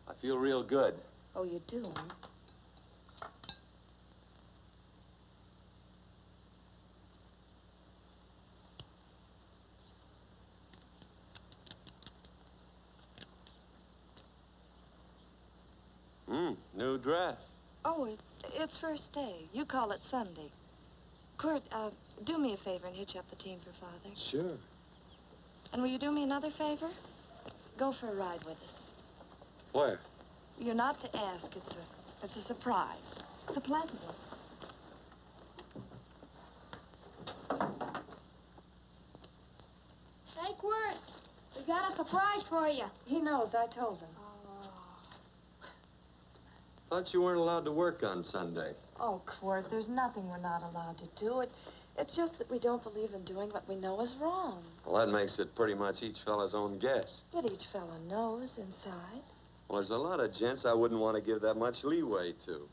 [SPEAKER 1] I feel real good.
[SPEAKER 4] Oh, you do, huh?
[SPEAKER 1] New dress.
[SPEAKER 4] Oh, it's first day. You call it Sunday. Quirt, do me a favor and hitch up the team for Father.
[SPEAKER 1] Sure.
[SPEAKER 4] And will you do me another favor? Go for a ride with us.
[SPEAKER 1] Where?
[SPEAKER 4] You're not to ask. It's a surprise. It's a pleasant one.
[SPEAKER 7] Hey, Quirt, we got a surprise for you.
[SPEAKER 4] He knows. I told him.
[SPEAKER 1] Thought you weren't allowed to work on Sunday.
[SPEAKER 4] Oh, Quirt, there's nothing we're not allowed to do. It's just that we don't believe in doing what we know is wrong.
[SPEAKER 1] Well, that makes it pretty much each fella's own guess.
[SPEAKER 4] But each fellow knows inside.
[SPEAKER 1] Well, there's a lot of gents I wouldn't want to give that much leeway to.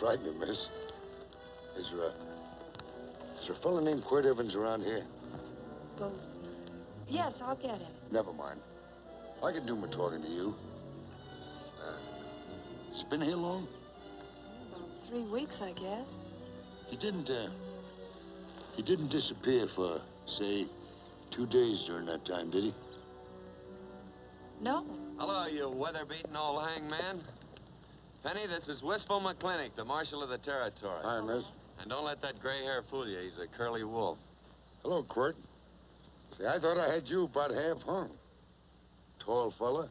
[SPEAKER 12] Frighten you, miss. Is there a fellow named Quirt Evans around here?
[SPEAKER 4] Well, yes, I'll get him.
[SPEAKER 12] Never mind. I can do my talking to you. Has he been here long?
[SPEAKER 4] About 3 weeks, I guess.
[SPEAKER 12] He didn't disappear for, say, 2 days during that time, did he?
[SPEAKER 4] No.
[SPEAKER 1] Hello, you weather-beaten old hangman. Penny, this is Wistful McClintock, the marshal of the territory.
[SPEAKER 12] Hi, miss.
[SPEAKER 1] And don't let that gray hair fool you. He's a curly wolf.
[SPEAKER 12] Hello, Quirt. See, I thought I had you about half hung. Tall fella,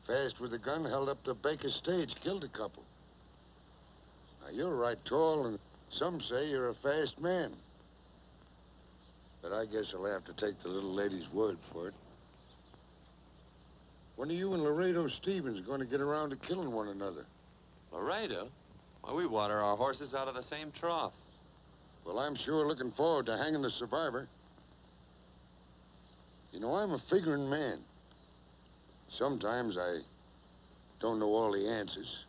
[SPEAKER 12] fast with a gun, held up the Baker stage, killed a couple. Now, you're right tall, and some say you're a fast man. But I guess I'll have to take the little lady's word for it. When are you and Laredo Stevens going to get around to killing one another?
[SPEAKER 1] Laredo? Why, we water our horses out of the same trough.
[SPEAKER 12] Well, I'm sure looking forward to hanging the survivor. You know, I'm a figuring man. Sometimes I don't know all the answers.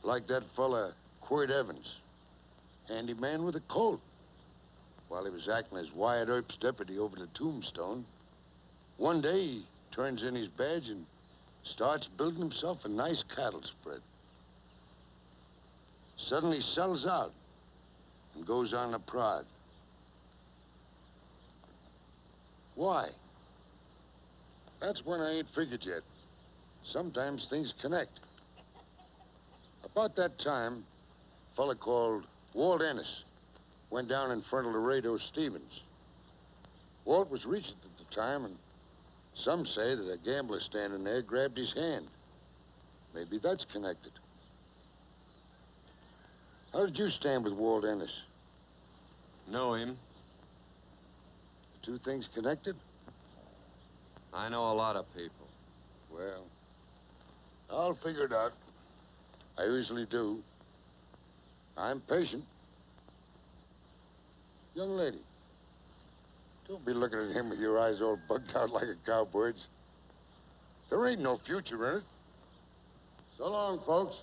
[SPEAKER 12] Like that fella, Quirt Evans. Handy man with a Colt. While he was acting as Wyatt Earp's deputy over the Tombstone, one day he turns in his badge and starts building himself a nice cattle spread. Suddenly sells out and goes on a prod. Why? That's when I ain't figured yet. Sometimes things connect. About that time, a fella called Walt Ennis went down in front of Laredo Stevens. Walt was Regent at the time, and some say that a gambler standing there grabbed his hand. Maybe that's connected. How did you stand with Walt Ennis?
[SPEAKER 1] Know him.
[SPEAKER 12] The two things connected?
[SPEAKER 1] I know a lot of people.
[SPEAKER 12] Well, I'll figure it out. I usually do. I'm patient. Young lady, don't be looking at him with your eyes all bugged out like a cowbird's. There ain't no future in it. So long, folks.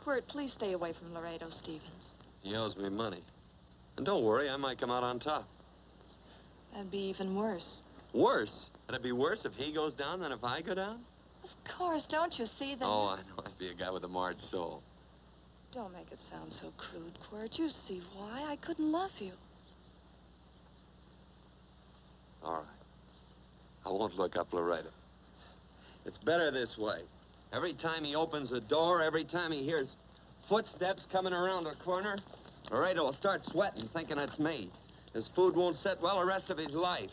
[SPEAKER 4] Quirt, please stay away from Laredo Stevens.
[SPEAKER 1] He owes me money. And don't worry, I might come out on top.
[SPEAKER 4] That'd be even worse.
[SPEAKER 1] Worse? It'd be worse if he goes down than if I go down?
[SPEAKER 4] Of course, don't you see that?
[SPEAKER 1] Oh, I know. I'd be a guy with a marred soul.
[SPEAKER 4] Don't make it sound so crude, Quirt. You see why I couldn't love you.
[SPEAKER 1] All right. I won't look up Laredo. It's better this way. Every time he opens a door, every time he hears footsteps coming around a corner, Laredo will start sweating, thinking it's me. His food won't sit well the rest of his life.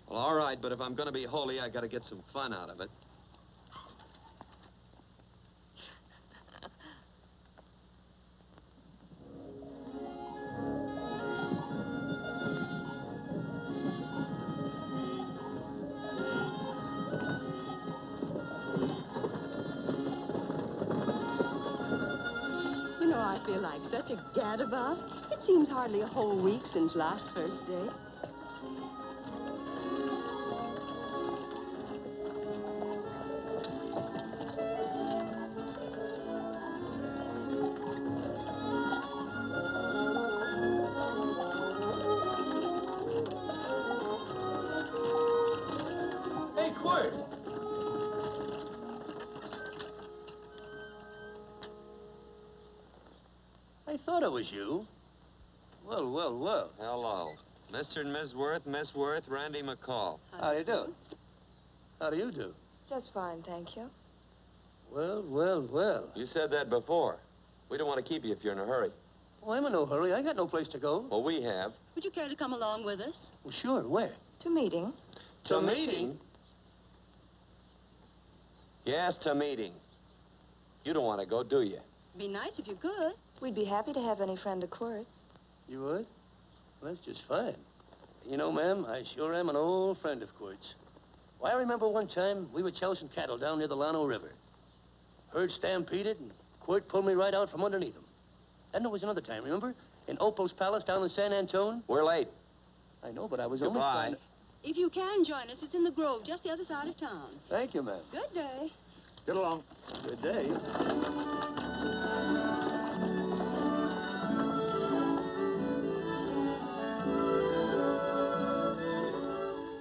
[SPEAKER 1] Well, all right, but if I'm going to be holy, I got to get some fun out of it.
[SPEAKER 6] You know, I feel like such a gadabout. It seems hardly a whole week since last Hurst Day.
[SPEAKER 1] Hey, Quirt!
[SPEAKER 13] I thought it was you. Well, well, well.
[SPEAKER 1] Hello. Mr. and Miss Worth, Randy McCall.
[SPEAKER 13] How do you do? How do you do?
[SPEAKER 4] Just fine, thank you.
[SPEAKER 13] Well, well, well.
[SPEAKER 1] You said that before. We don't want to keep you if you're in a hurry.
[SPEAKER 13] Oh, I'm in no hurry. I got no place to go.
[SPEAKER 1] Well, we have.
[SPEAKER 6] Would you care to come along with us?
[SPEAKER 13] Well, sure. Where?
[SPEAKER 4] To meeting.
[SPEAKER 1] To meeting? Yes, to meeting. You don't want to go, do you?
[SPEAKER 6] Be nice if you could.
[SPEAKER 4] We'd be happy to have any friend of Quirt's.
[SPEAKER 13] You would? Well, that's just fine. You know, ma'am, I sure am an old friend of Quirt's. Why, I remember one time we were chousing cattle down near the Llano River. Herd stampeded, and Quirt pulled me right out from underneath him. Then there was another time, remember? In Opal's Palace down in San Antone?
[SPEAKER 1] We're late.
[SPEAKER 13] I know, but I was
[SPEAKER 1] Goodbye.
[SPEAKER 13] only trying to...
[SPEAKER 6] If you can join us, it's in the Grove, just the other side of town.
[SPEAKER 13] Thank you, ma'am.
[SPEAKER 6] Good day.
[SPEAKER 13] Get along. Good day.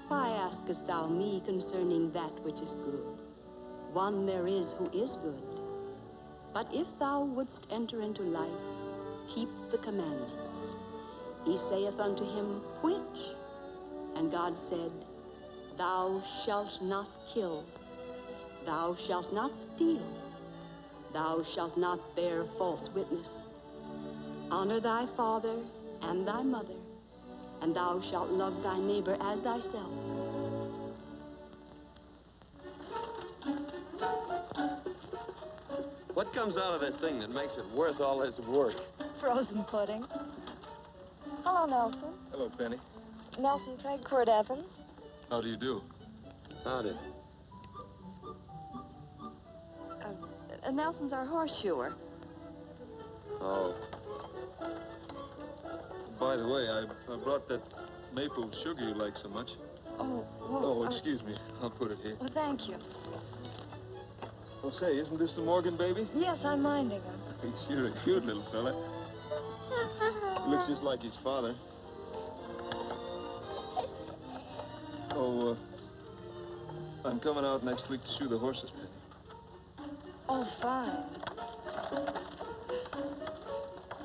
[SPEAKER 6] Why askest thou me concerning that which is good? One there is who is good. But if thou wouldst enter into life, keep the commandments. He saith unto him, which? And God said, thou shalt not kill. Thou shalt not steal. Thou shalt not bear false witness. Honor thy father and thy mother, and thou shalt love thy neighbor as thyself.
[SPEAKER 1] What comes out of this thing that makes it worth all this work?
[SPEAKER 4] Frozen pudding. Hello, Nelson.
[SPEAKER 10] Hello, Penny.
[SPEAKER 4] Nelson Craig, Quirt Evans.
[SPEAKER 10] How do you do?
[SPEAKER 1] Howdy.
[SPEAKER 4] Nelson's our horseshoer.
[SPEAKER 1] Oh.
[SPEAKER 10] By the way, I brought that maple sugar you like so much.
[SPEAKER 4] Oh, well,
[SPEAKER 10] Oh, excuse me. I'll put it here.
[SPEAKER 4] Well, thank you.
[SPEAKER 10] Oh, say, isn't this the Morgan baby?
[SPEAKER 4] Yes, I'm minding him.
[SPEAKER 10] He's sure a cute little fella. He looks just like his father. Oh, I'm coming out next week to shoe the horses, Penny.
[SPEAKER 4] Oh, fine.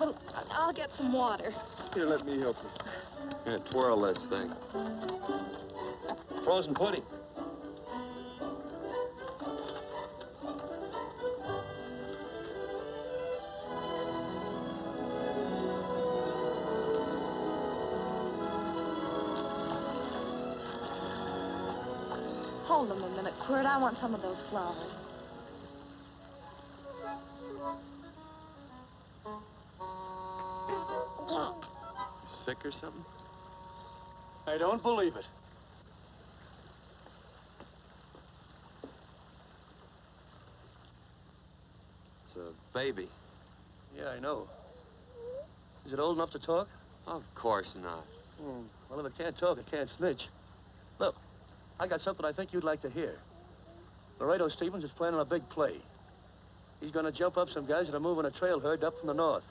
[SPEAKER 4] Well, I'll get some water.
[SPEAKER 10] Here, let me help you.
[SPEAKER 1] Here, twirl this thing. Frozen pudding.
[SPEAKER 4] Hold them a minute, Quirt. I want some of those flowers.
[SPEAKER 1] You sick or something?
[SPEAKER 13] I don't believe it.
[SPEAKER 1] It's a baby.
[SPEAKER 13] Yeah, I know. Is it old enough to talk?
[SPEAKER 1] Of course not.
[SPEAKER 13] Well, if it can't talk, it can't snitch. Look, I got something I think you'd like to hear. Laredo Stevens is planning a big play. He's going to jump up some guys that are moving a trail herd up from the north.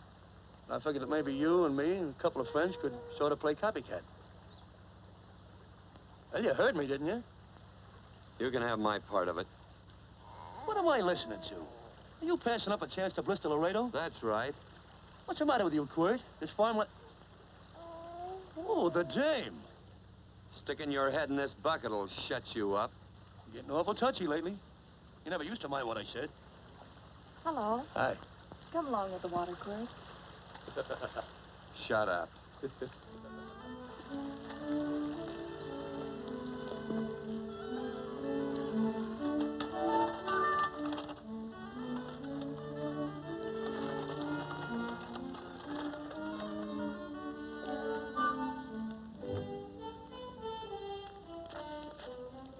[SPEAKER 13] I figured that maybe you and me and a couple of friends could sort of play copycat. Well, you heard me, didn't you?
[SPEAKER 1] You can have my part of it.
[SPEAKER 13] What am I listening to? Are you passing up a chance to blister Laredo?
[SPEAKER 1] That's right.
[SPEAKER 13] What's the matter with you, Quirt? This farmland... Oh, the dame.
[SPEAKER 1] Sticking your head in this bucket will shut you up.
[SPEAKER 13] You're getting awful touchy lately. You never used to mind what I said.
[SPEAKER 4] Hello.
[SPEAKER 13] Hi.
[SPEAKER 4] Come along with the water, Quirt.
[SPEAKER 1] Shut up.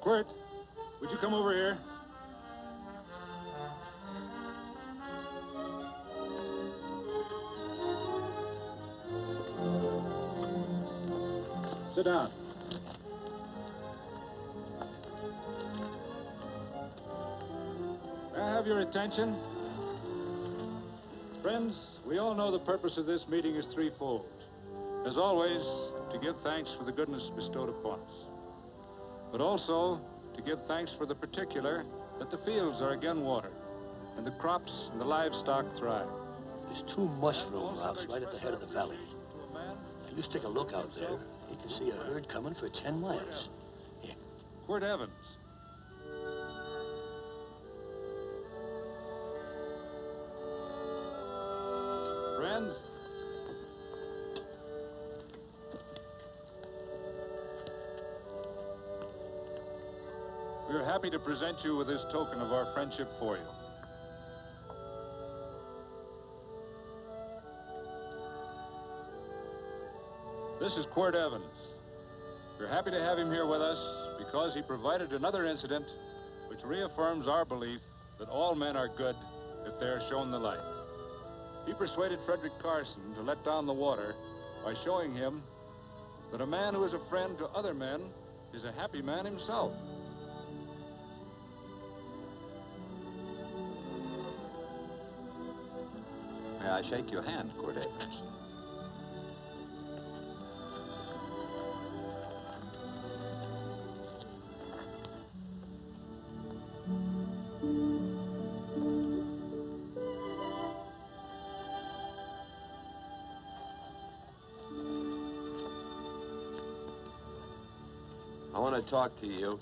[SPEAKER 2] Quirt, would you come over here? Sit down. May I have your attention? Friends, we all know the purpose of this meeting is threefold. As always, to give thanks for the goodness bestowed upon us, but also to give thanks for the particular that the fields are again watered and the crops and the livestock thrive.
[SPEAKER 13] There's two mushroom rocks right at the head of the valley. If you stick a look out there, you can see a herd coming for 10 miles. Here.
[SPEAKER 2] Quirt Evans. Friends, we are happy to present you with this token of our friendship for you. This is Quirt Evans. We're happy to have him here with us because he provided another incident which reaffirms our belief that all men are good if they are shown the light. He persuaded Frederick Carson to let down the water by showing him that a man who is a friend to other men is a happy man himself.
[SPEAKER 1] May I shake your hand, Quirt Evans? I want to talk to you.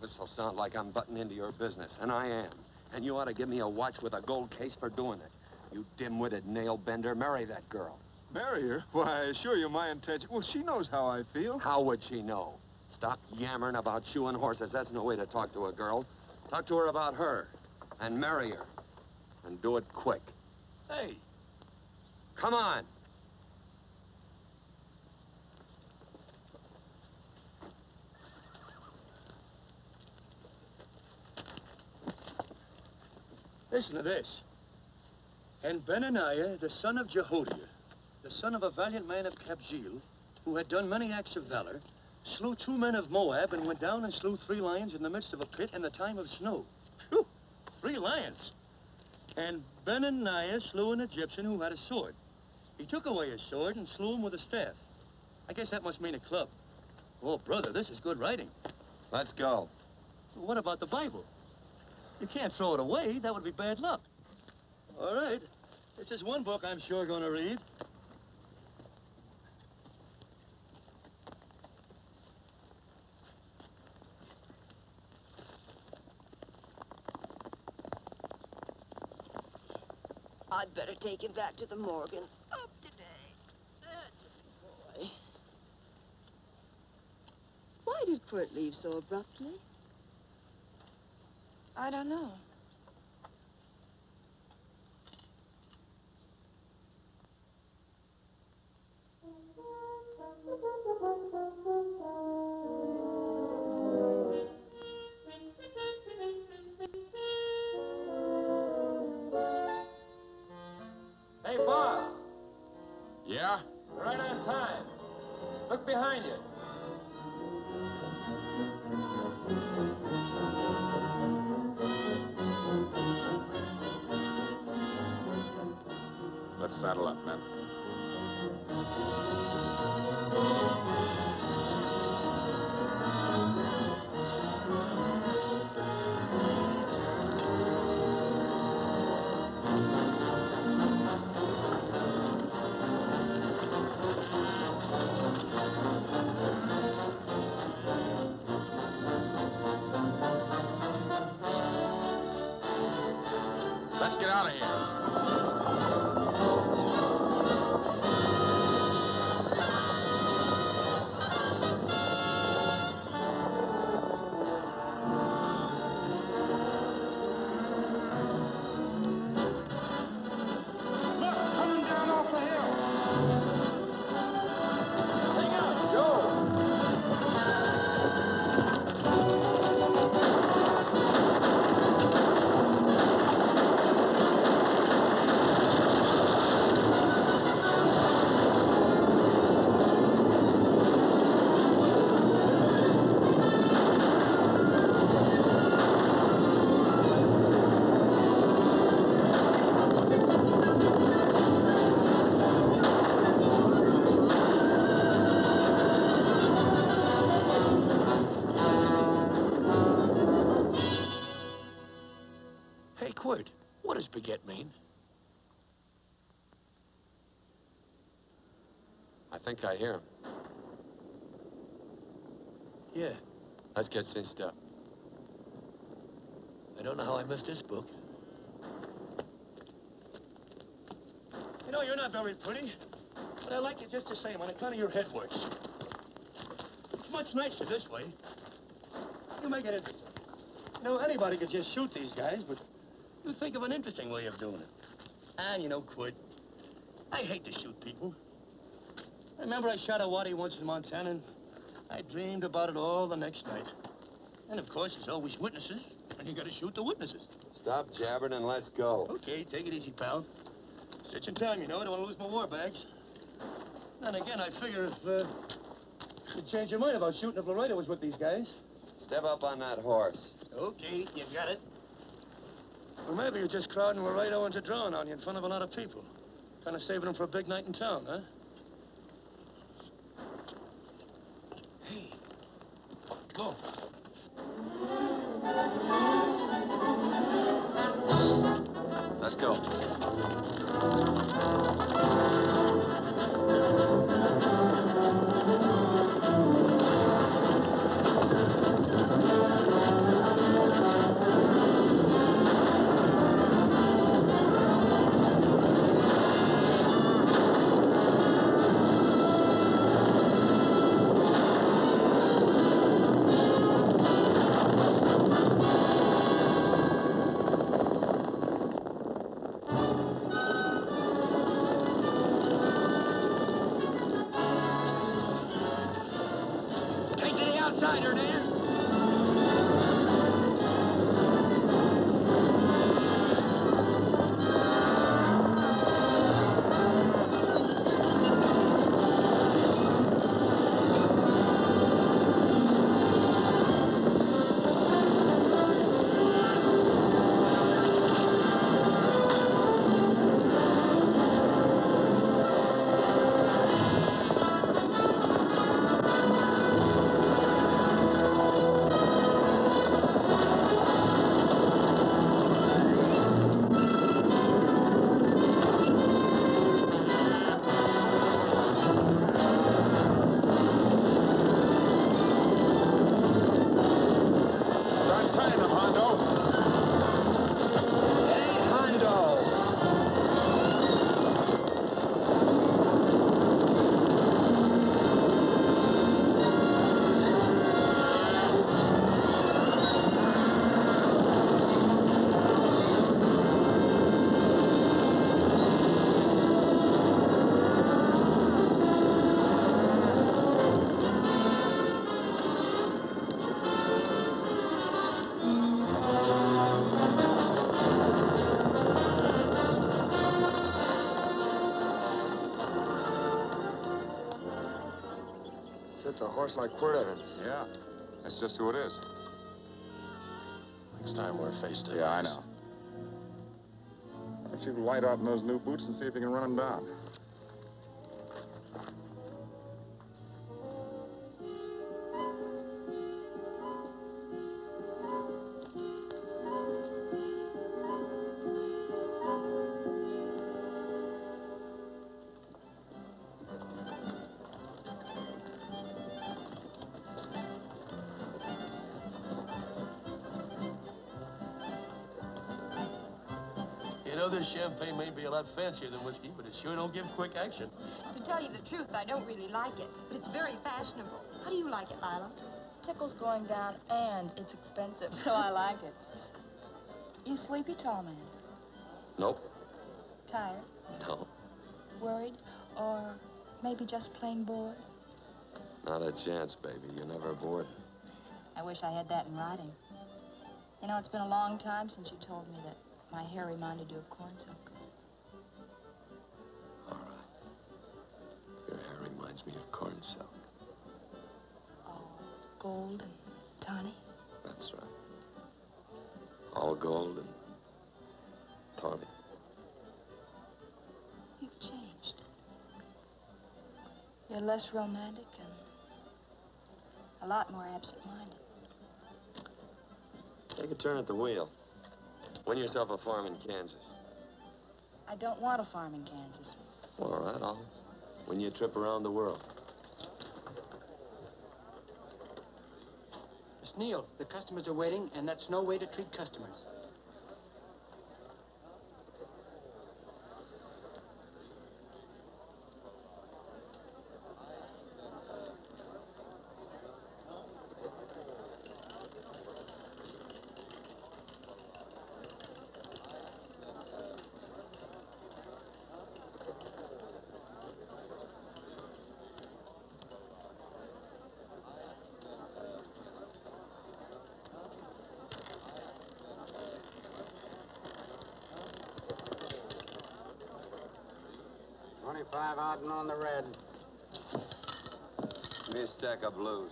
[SPEAKER 1] This'll sound like I'm butting into your business, and I am. And you ought to give me a watch with a gold case for doing it. You dim-witted nail-bender, marry that girl.
[SPEAKER 10] Marry her? Why, I assure you my intention... Well, she knows how I feel.
[SPEAKER 1] How would she know? Stop yammering about shoeing horses. That's no way to talk to a girl. Talk to her about her, and marry her. And do it quick.
[SPEAKER 13] Hey.
[SPEAKER 1] Come on.
[SPEAKER 13] Listen to this. And Benaniah, the son of Jehoiada, the son of a valiant man of Cabot, who had done many acts of valor, slew 2 men of Moab and went down and slew 3 lions in the midst of a pit in the time of snow. Phew! 3 lions. And Benaniah slew an Egyptian who had a sword. He took away his sword and slew him with a staff. I guess that must mean a club. Oh, brother, this is good writing.
[SPEAKER 1] Let's go.
[SPEAKER 13] What about the Bible? You can't throw it away. That would be bad luck. All right. This is one book I'm sure going to read.
[SPEAKER 6] I'd better take him back to the Morgans. Up today. That's a good boy. Why did Quirt leave so abruptly?
[SPEAKER 4] I don't know.
[SPEAKER 9] Hey, boss.
[SPEAKER 2] Yeah?
[SPEAKER 9] Right on time.
[SPEAKER 2] Saddle up, men. Let's get out of here.
[SPEAKER 13] Hey, Quirt, what does baguette mean?
[SPEAKER 14] I think I hear him.
[SPEAKER 13] Yeah,
[SPEAKER 14] Let's get cinched up.
[SPEAKER 13] I don't know how I missed this book. You know, you're not very pretty, but I like you just the same on account of your head works. It's much nicer this way. You make it interesting. You know, anybody could just shoot these guys, but you think of an interesting way of doing it. And you know, Quirt, I hate to shoot people. I remember I shot a waddy once in Montana, and I dreamed about it all the next night. And of course, there's always witnesses, and you gotta shoot the witnesses.
[SPEAKER 14] Stop jabbering and let's go.
[SPEAKER 13] Okay, take it easy, pal. Stitching time, you know. I don't want to lose my war bags. Then again, I figure if you'd change your mind about shooting if Laredo was with these guys.
[SPEAKER 14] Step up on that horse.
[SPEAKER 13] Okay, you got it. Or maybe you're just crowding Laredo into drawing on you in front of a lot of people. Kind of saving them for a big night in town, huh? Hey, look.
[SPEAKER 14] Let's go.
[SPEAKER 1] It's a horse like Quirt Evans.
[SPEAKER 2] Yeah, that's just who it is.
[SPEAKER 14] Next time we're face to face.
[SPEAKER 2] Yeah, I know. don't you light out in those new boots and see if you can run him down.
[SPEAKER 13] You know, this champagne may be a lot fancier than whiskey, but it sure don't give quick action.
[SPEAKER 15] To tell you the truth, I don't really like it, but it's very fashionable. How do you like it, Lila?
[SPEAKER 4] Tickle's going down, and it's expensive, so I like it. You sleepy, tall man?
[SPEAKER 14] Nope.
[SPEAKER 4] Tired?
[SPEAKER 14] No.
[SPEAKER 4] Worried? Or maybe just plain bored?
[SPEAKER 14] Not a chance, baby. You're never bored.
[SPEAKER 4] I wish I had that in writing. You know, it's been a long time since you told me that my hair reminded you of corn silk.
[SPEAKER 14] All right. Your hair reminds me of corn silk.
[SPEAKER 4] Gold and tawny?
[SPEAKER 14] That's right. All gold and tawny.
[SPEAKER 4] You've changed. You're less romantic and a lot more absent-minded.
[SPEAKER 14] Take a turn at the wheel. Win yourself a farm in Kansas.
[SPEAKER 4] I don't want a farm in Kansas.
[SPEAKER 14] All right, I'll win you a trip around the world.
[SPEAKER 16] Miss Neal, the customers are waiting, and that's no way to treat customers.
[SPEAKER 11] $25 odd and on the red.
[SPEAKER 14] Give me a stack of blues.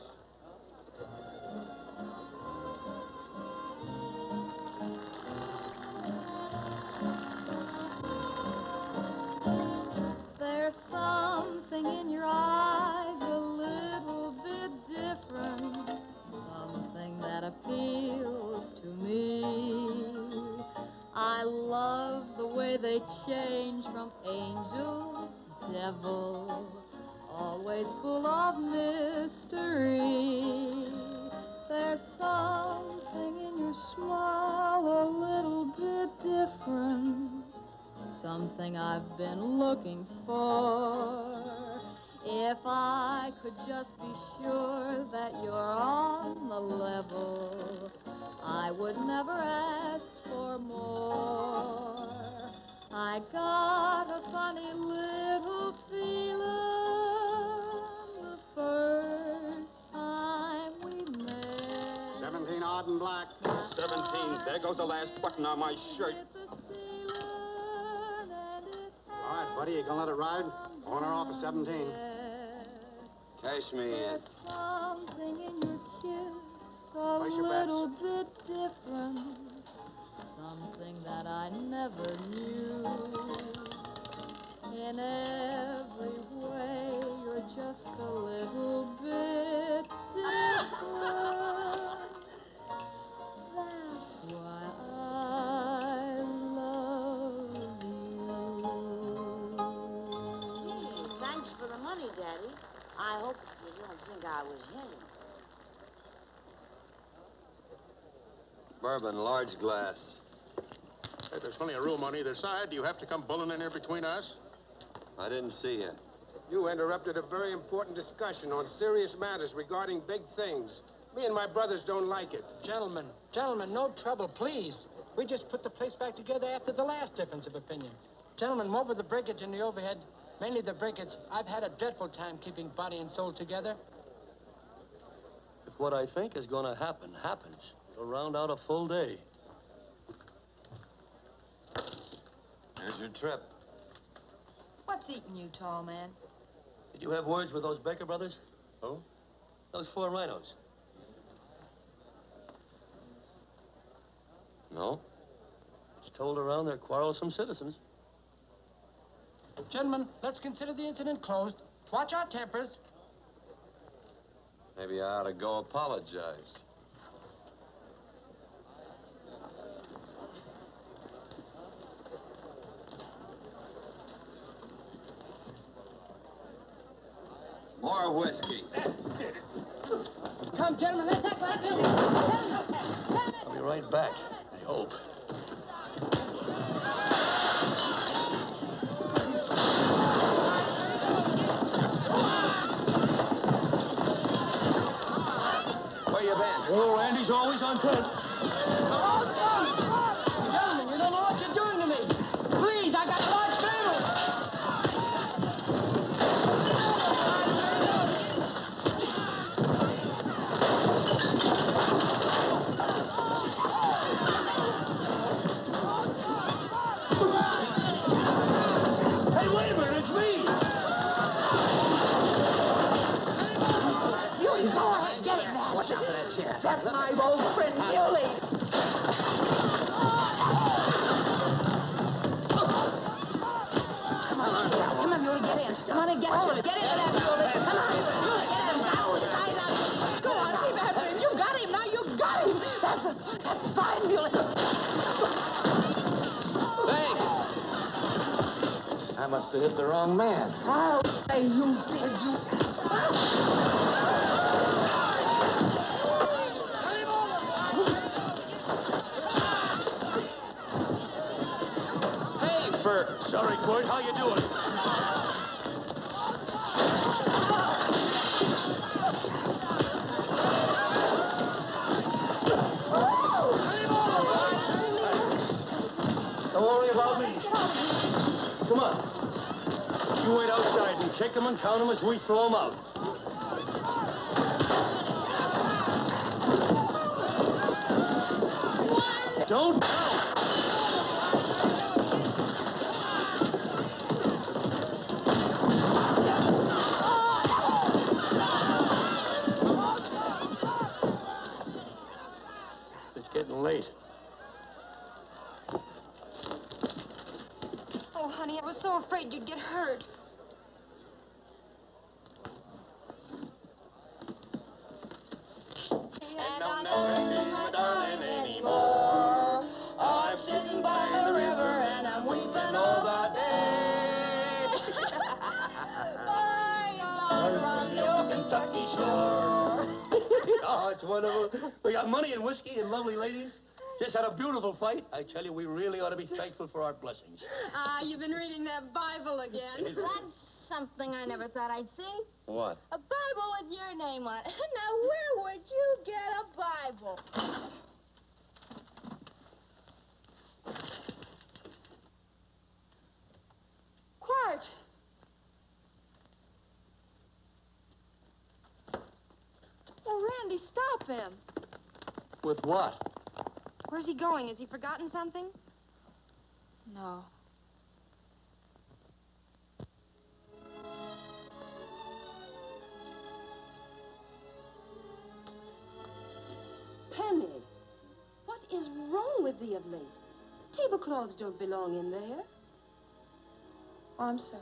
[SPEAKER 17] There's something in your eyes a little bit different, something that appeals to me. I love the way they change from angel to devil, always full of mystery. There's something in your smile a little bit different, something I've been looking for. If I could just be sure that you're on the level, I would never ask for more. I got a funny little feeling the first time we met.
[SPEAKER 11] 17 odd and black.
[SPEAKER 18] 17. There goes the last button on my shirt.
[SPEAKER 11] All right, buddy, you gonna let it ride? On or off of 17.
[SPEAKER 14] Cash me in.
[SPEAKER 17] There's something in your kiss a
[SPEAKER 11] Place your bets.
[SPEAKER 17] little bit different, something that I never knew. In every way, you're just a little bit different. That's why I love you.
[SPEAKER 19] Thanks for the money, Daddy. I hope you don't think I was hitting.
[SPEAKER 14] Bourbon, large glass.
[SPEAKER 18] Hey, there's plenty of room on either side. Do you have to come bulling in here between us?
[SPEAKER 14] I didn't see you.
[SPEAKER 20] You interrupted a very important discussion on serious matters regarding big things. Me and my brothers don't like it.
[SPEAKER 16] Gentlemen, no trouble, please. We just put the place back together after the last difference of opinion. Gentlemen, what with the breakage and the overhead, mainly the breakage, I've had a dreadful time keeping body and soul together.
[SPEAKER 13] If what I think is going to happen happens, it'll round out a full day.
[SPEAKER 14] Here's your trip.
[SPEAKER 4] What's eating you, tall man?
[SPEAKER 13] Did you have words with those Baker brothers? Oh? Those 4 rhinos.
[SPEAKER 14] No?
[SPEAKER 13] told around they're quarrelsome citizens.
[SPEAKER 16] Gentlemen, let's consider the incident closed. Watch our tempers.
[SPEAKER 1] Maybe I ought to go apologize. More whiskey.
[SPEAKER 16] Come, gentlemen, let's act like this.
[SPEAKER 13] I'll be right back, I hope.
[SPEAKER 1] Where you been?
[SPEAKER 13] Oh, Randy's always on time.
[SPEAKER 16] Gentlemen, you don't know what you're doing to me. Please, I got a large family.
[SPEAKER 13] Hey, wait a minute, it's me!
[SPEAKER 3] Muley, go ahead, get him. Watch out for that chair. That's my old friend, Muley. Come on, Muley, get in. Come on and get hold of it. Get into that, Muley. Come on, Muley, get in. Now, tied up. Go on, keep after him. You got him, now you got him. That's fine, Muley.
[SPEAKER 13] Thanks.
[SPEAKER 3] I must have hit the wrong man. Oh, hey, you did, you.
[SPEAKER 13] Hey, Bert. Sorry, Quirt. How you doing? Don't worry about me. Come on. You wait outside and kick them and count them as we throw them out. Don't count. It's getting late.
[SPEAKER 4] Oh, honey, I was so afraid you'd get hurt.
[SPEAKER 21] And I'll never see my darling anymore. I'm sitting by the river and I'm weeping all the day. From the old Kentucky shore.
[SPEAKER 13] Oh, it's wonderful. We got money and whiskey and lovely ladies. Just had a beautiful fight. I tell you, we really ought to be thankful for our blessings.
[SPEAKER 6] Ah, you've been reading that Bible again.
[SPEAKER 19] That's something I never thought I'd see.
[SPEAKER 1] What?
[SPEAKER 19] A Bible with your name on it. Now, where would you get a Bible?
[SPEAKER 4] Quirt! Oh, Randy, stop him.
[SPEAKER 13] With what?
[SPEAKER 4] Where's he going? Has he forgotten something? No.
[SPEAKER 6] Penny, what is wrong with thee of late? Tablecloths don't belong in there.
[SPEAKER 4] Oh, I'm sorry.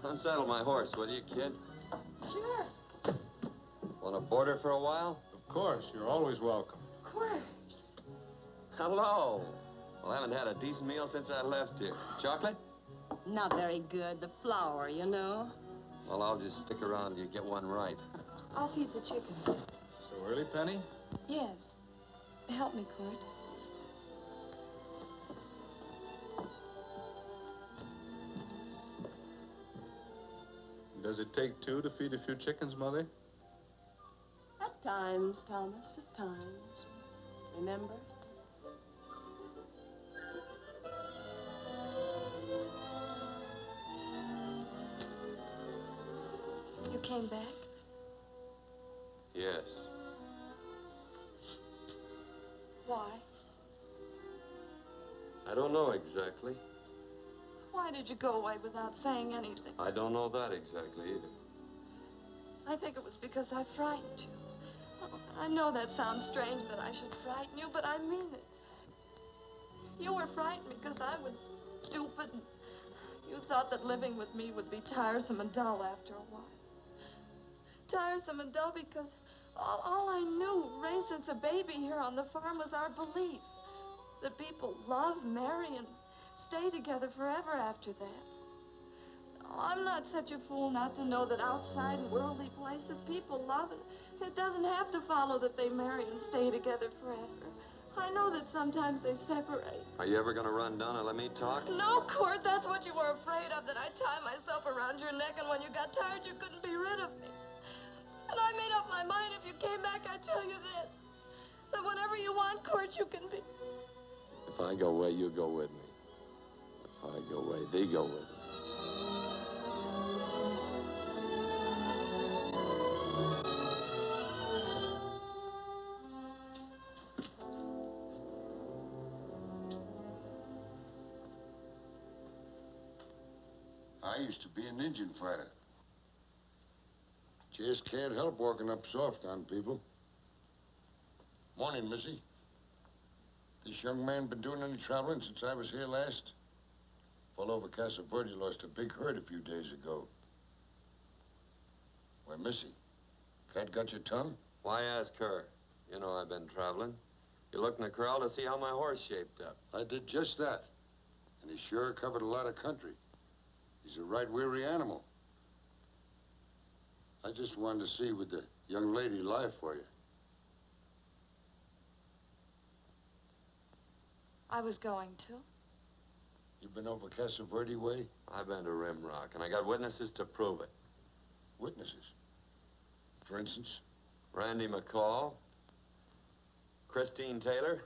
[SPEAKER 1] Unsaddle my horse, will you, kid?
[SPEAKER 4] Sure.
[SPEAKER 1] Want to board her for a while?
[SPEAKER 2] Of course. You're always welcome.
[SPEAKER 4] Quirt.
[SPEAKER 1] Hello. Well, I haven't had a decent meal since I left here. Chocolate?
[SPEAKER 6] Not very good. The flour, you know.
[SPEAKER 1] Well, I'll just stick around till you get one right.
[SPEAKER 4] I'll feed the chickens.
[SPEAKER 2] So early, Penny?
[SPEAKER 4] Yes. Help me, Quirt.
[SPEAKER 10] Does it take two to feed a few chickens, Mother?
[SPEAKER 6] At times, Thomas, at times. Remember?
[SPEAKER 4] You came back?
[SPEAKER 1] Yes.
[SPEAKER 4] Why?
[SPEAKER 1] I don't know exactly.
[SPEAKER 4] Why did you go away without saying anything?
[SPEAKER 1] I don't know that exactly either.
[SPEAKER 4] I think it was because I frightened you. I know that sounds strange that I should frighten you, but I mean it. You were frightened because I was stupid. And you thought that living with me would be tiresome and dull after a while. Tiresome and dull because all I knew, raised since a baby here on the farm, was our belief that people love, marry, and stay together forever after that. Oh, I'm not such a fool not to know that outside in worldly places people love it. It doesn't have to follow that they marry and stay together forever. I know that sometimes they separate.
[SPEAKER 1] Are you ever going to run down and let me talk?
[SPEAKER 4] No, Quirt, that's what you were afraid of, that I'd tie myself around your neck, and when you got tired, you couldn't be rid of me. And I made up my mind if you came back, I'd tell you this, that whatever you want, Quirt, you can be.
[SPEAKER 1] If I go away, you go with me. If I go away, they go with me.
[SPEAKER 12] I used to be an Indian fighter. Just can't help walking up soft on people. Morning, Missy. This young man been doing any traveling since I was here last? Fellow over Casa Verde lost a big herd a few days ago. Why, Missy, cat got your tongue?
[SPEAKER 1] Why ask her? You know I've been traveling. You looked in the corral to see how my horse shaped up.
[SPEAKER 12] I did just that. And he sure covered a lot of country. He's a right weary animal. I just wanted to see would the young lady lie for you.
[SPEAKER 4] I was going to.
[SPEAKER 12] You been over Casa Verde way?
[SPEAKER 1] I've been to Rimrock, and I got witnesses to prove it.
[SPEAKER 12] Witnesses? For instance?
[SPEAKER 1] Randy McCall, Christine Taylor.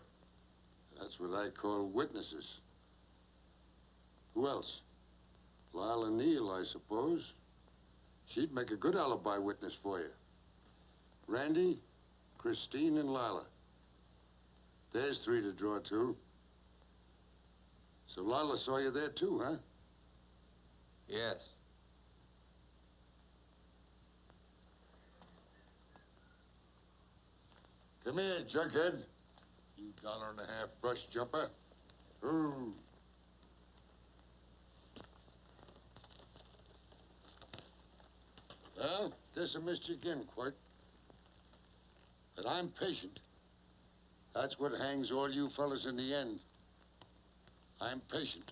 [SPEAKER 12] That's what I call witnesses. Who else? Lila Neal, I suppose. She'd make a good alibi witness for you. Randy, Christine, and Lila. There's three to draw to. So Lila saw you there too, huh?
[SPEAKER 1] Yes.
[SPEAKER 12] Come here, junkhead. You $1.50 brush jumper. Ooh. Well, guess I missed you again, Quirt. But I'm patient. That's what hangs all you fellas in the end. I'm patient.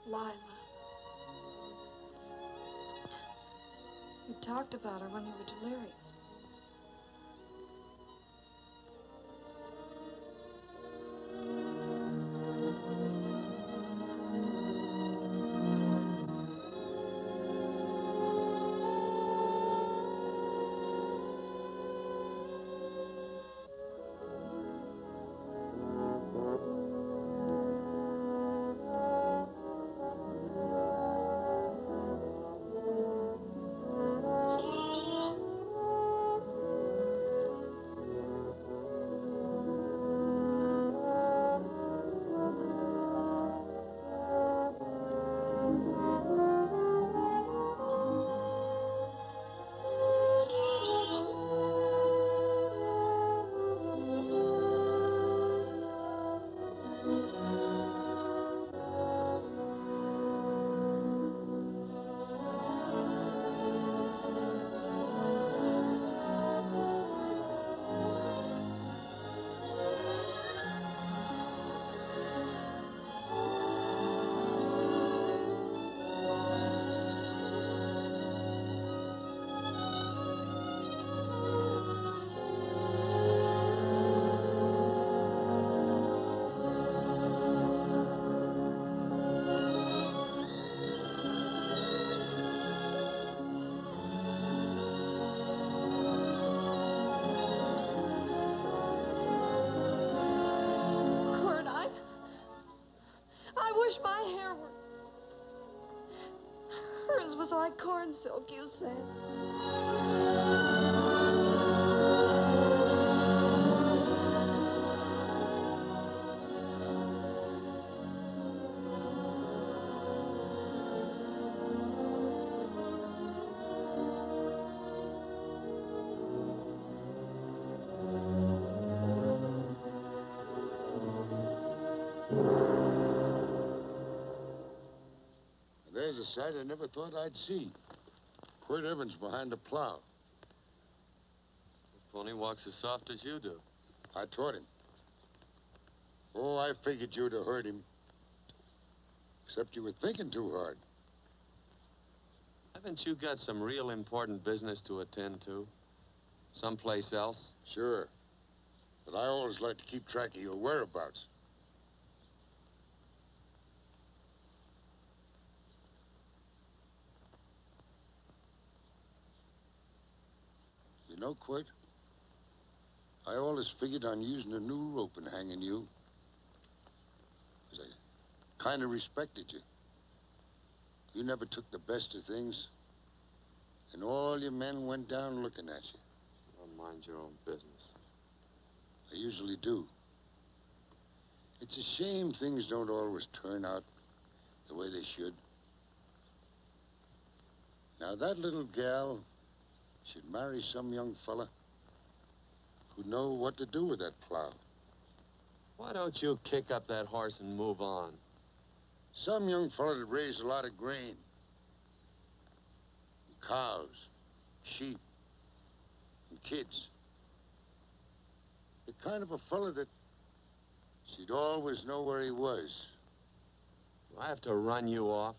[SPEAKER 4] Lila. You talked about her when you were delirious. fingers was like corn silk, you said.
[SPEAKER 12] There's a sight I never thought I'd see. Quirt Evans behind the plow.
[SPEAKER 14] The pony walks as soft as you do.
[SPEAKER 12] I taught him. Oh, I figured you'd have hurt him. Except you were thinking too hard.
[SPEAKER 14] Haven't you got some real important business to attend to? Someplace else?
[SPEAKER 12] Sure. But I always like to keep track of your whereabouts. You know, Quirt, I always figured on using a new rope and hanging you. 'Cause I kind of respected you. You never took the best of things. And all your men went down looking at you.
[SPEAKER 14] Well, mind your own business.
[SPEAKER 12] I usually do. It's a shame things don't always turn out the way they should. Now, that little gal should marry some young fella who'd know what to do with that plow.
[SPEAKER 14] Why don't you kick up that horse and move on?
[SPEAKER 12] Some young fella that raised a lot of grain. And cows, sheep, and kids. The kind of a fella that she'd always know where he was.
[SPEAKER 14] Do I have to run you off?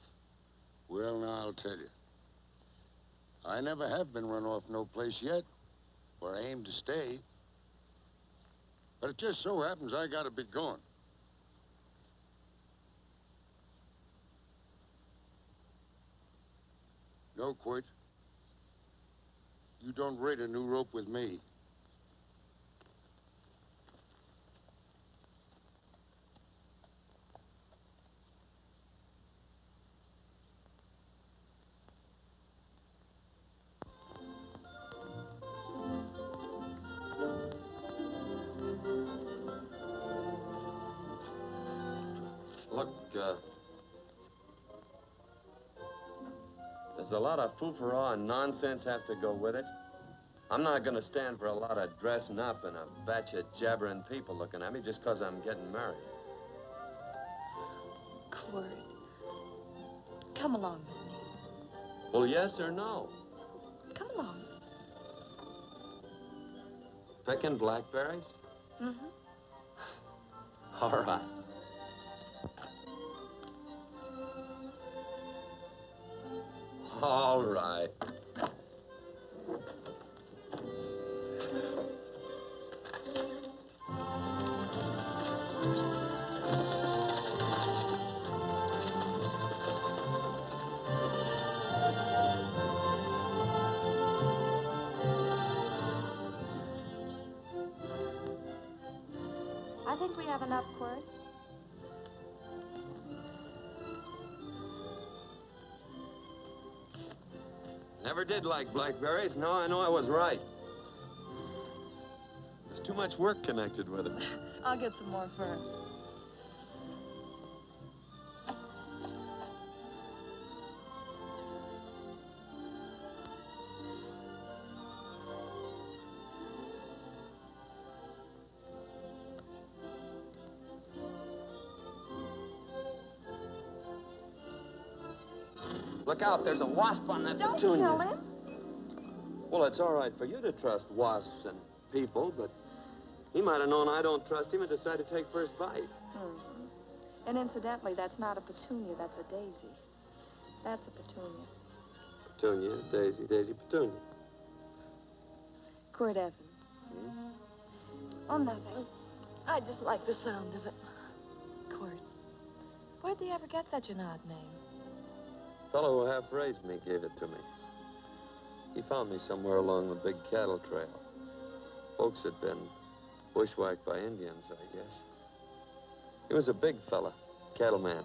[SPEAKER 12] Well, now, I'll tell you. I never have been run off no place yet, where I aim to stay. But it just so happens I gotta be going. No, Quirt. You don't raid a new rope with me.
[SPEAKER 14] Look, there's a lot of foo-for-ah and nonsense have to go with it. I'm not going to stand for a lot of dressing up and a batch of jabbering people looking at me just because I'm getting married.
[SPEAKER 4] Quirt, come along with me.
[SPEAKER 14] Well, yes or no?
[SPEAKER 4] Come along.
[SPEAKER 14] Picking blackberries?
[SPEAKER 4] Mm-hmm.
[SPEAKER 14] All right. All right.
[SPEAKER 4] I think we have enough, Quirt.
[SPEAKER 14] Never did like blackberries. Now I know I was right. There's too much work connected with it.
[SPEAKER 4] I'll get some more first.
[SPEAKER 14] Look out, there's a wasp on that
[SPEAKER 4] Don't
[SPEAKER 14] petunia.
[SPEAKER 4] kill him.
[SPEAKER 14] Well, it's all right for you to trust wasps and people, but he might have known I don't trust him and decided to take first bite.
[SPEAKER 4] Mm-hmm. And incidentally, that's not a petunia, that's a daisy. That's a petunia.
[SPEAKER 14] Petunia, daisy, daisy, petunia.
[SPEAKER 4] Quirt Evans.
[SPEAKER 14] Hmm?
[SPEAKER 4] Oh, nothing. I just like the sound of it. Quirt, where'd they ever get such an odd name?
[SPEAKER 14] Fellow who half-raised me gave it to me. He found me somewhere along the big cattle trail. Folks had been bushwhacked by Indians, I guess. He was a big fella, cattleman.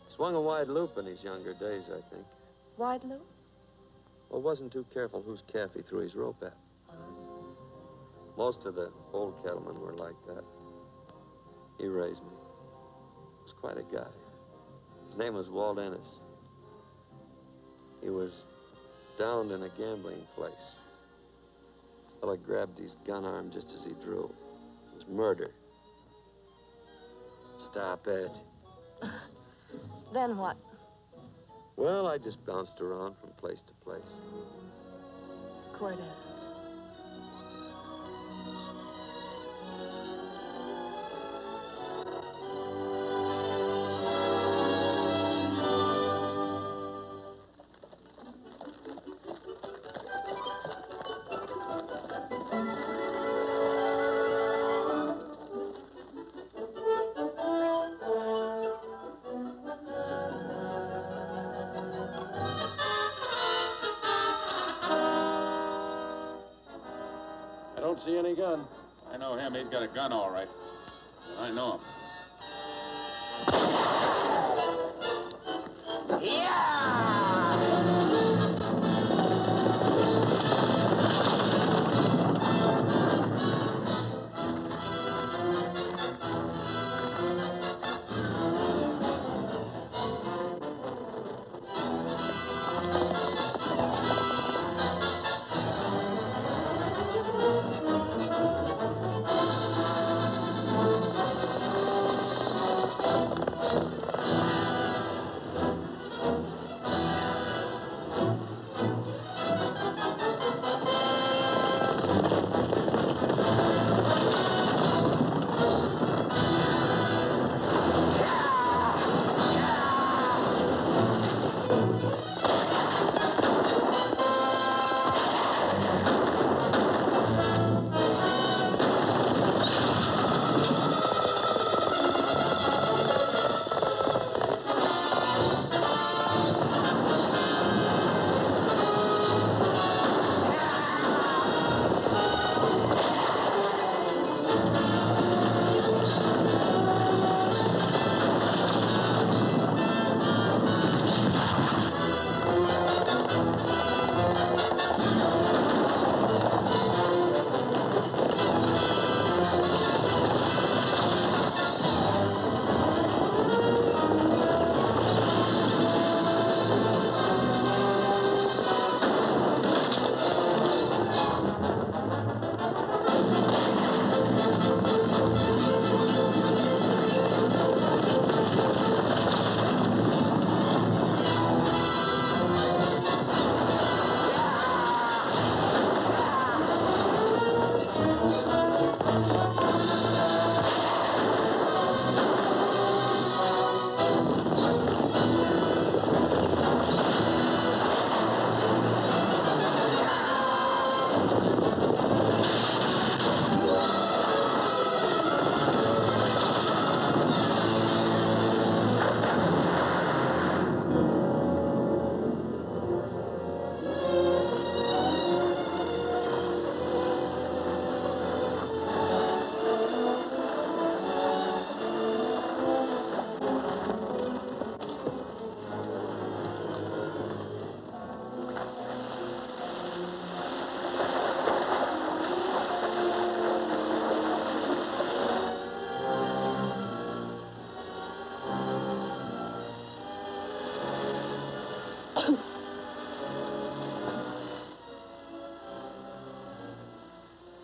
[SPEAKER 14] Swung a wide loop in his younger days, I think.
[SPEAKER 4] Why, Lou?
[SPEAKER 14] Well, wasn't too careful whose calf he threw his rope at. Most of the old cattlemen were like that. He raised me. He was quite a guy. His name was Walt Ennis. He was downed in a gambling place. A fella grabbed his gun arm just as he drew. It was murder. Stop it.
[SPEAKER 4] Then what?
[SPEAKER 14] Well, I just bounced around from place to place.
[SPEAKER 4] Quirt Evans.
[SPEAKER 8] I don't see any gun.
[SPEAKER 2] I know him. He's got a gun, all right. I know him.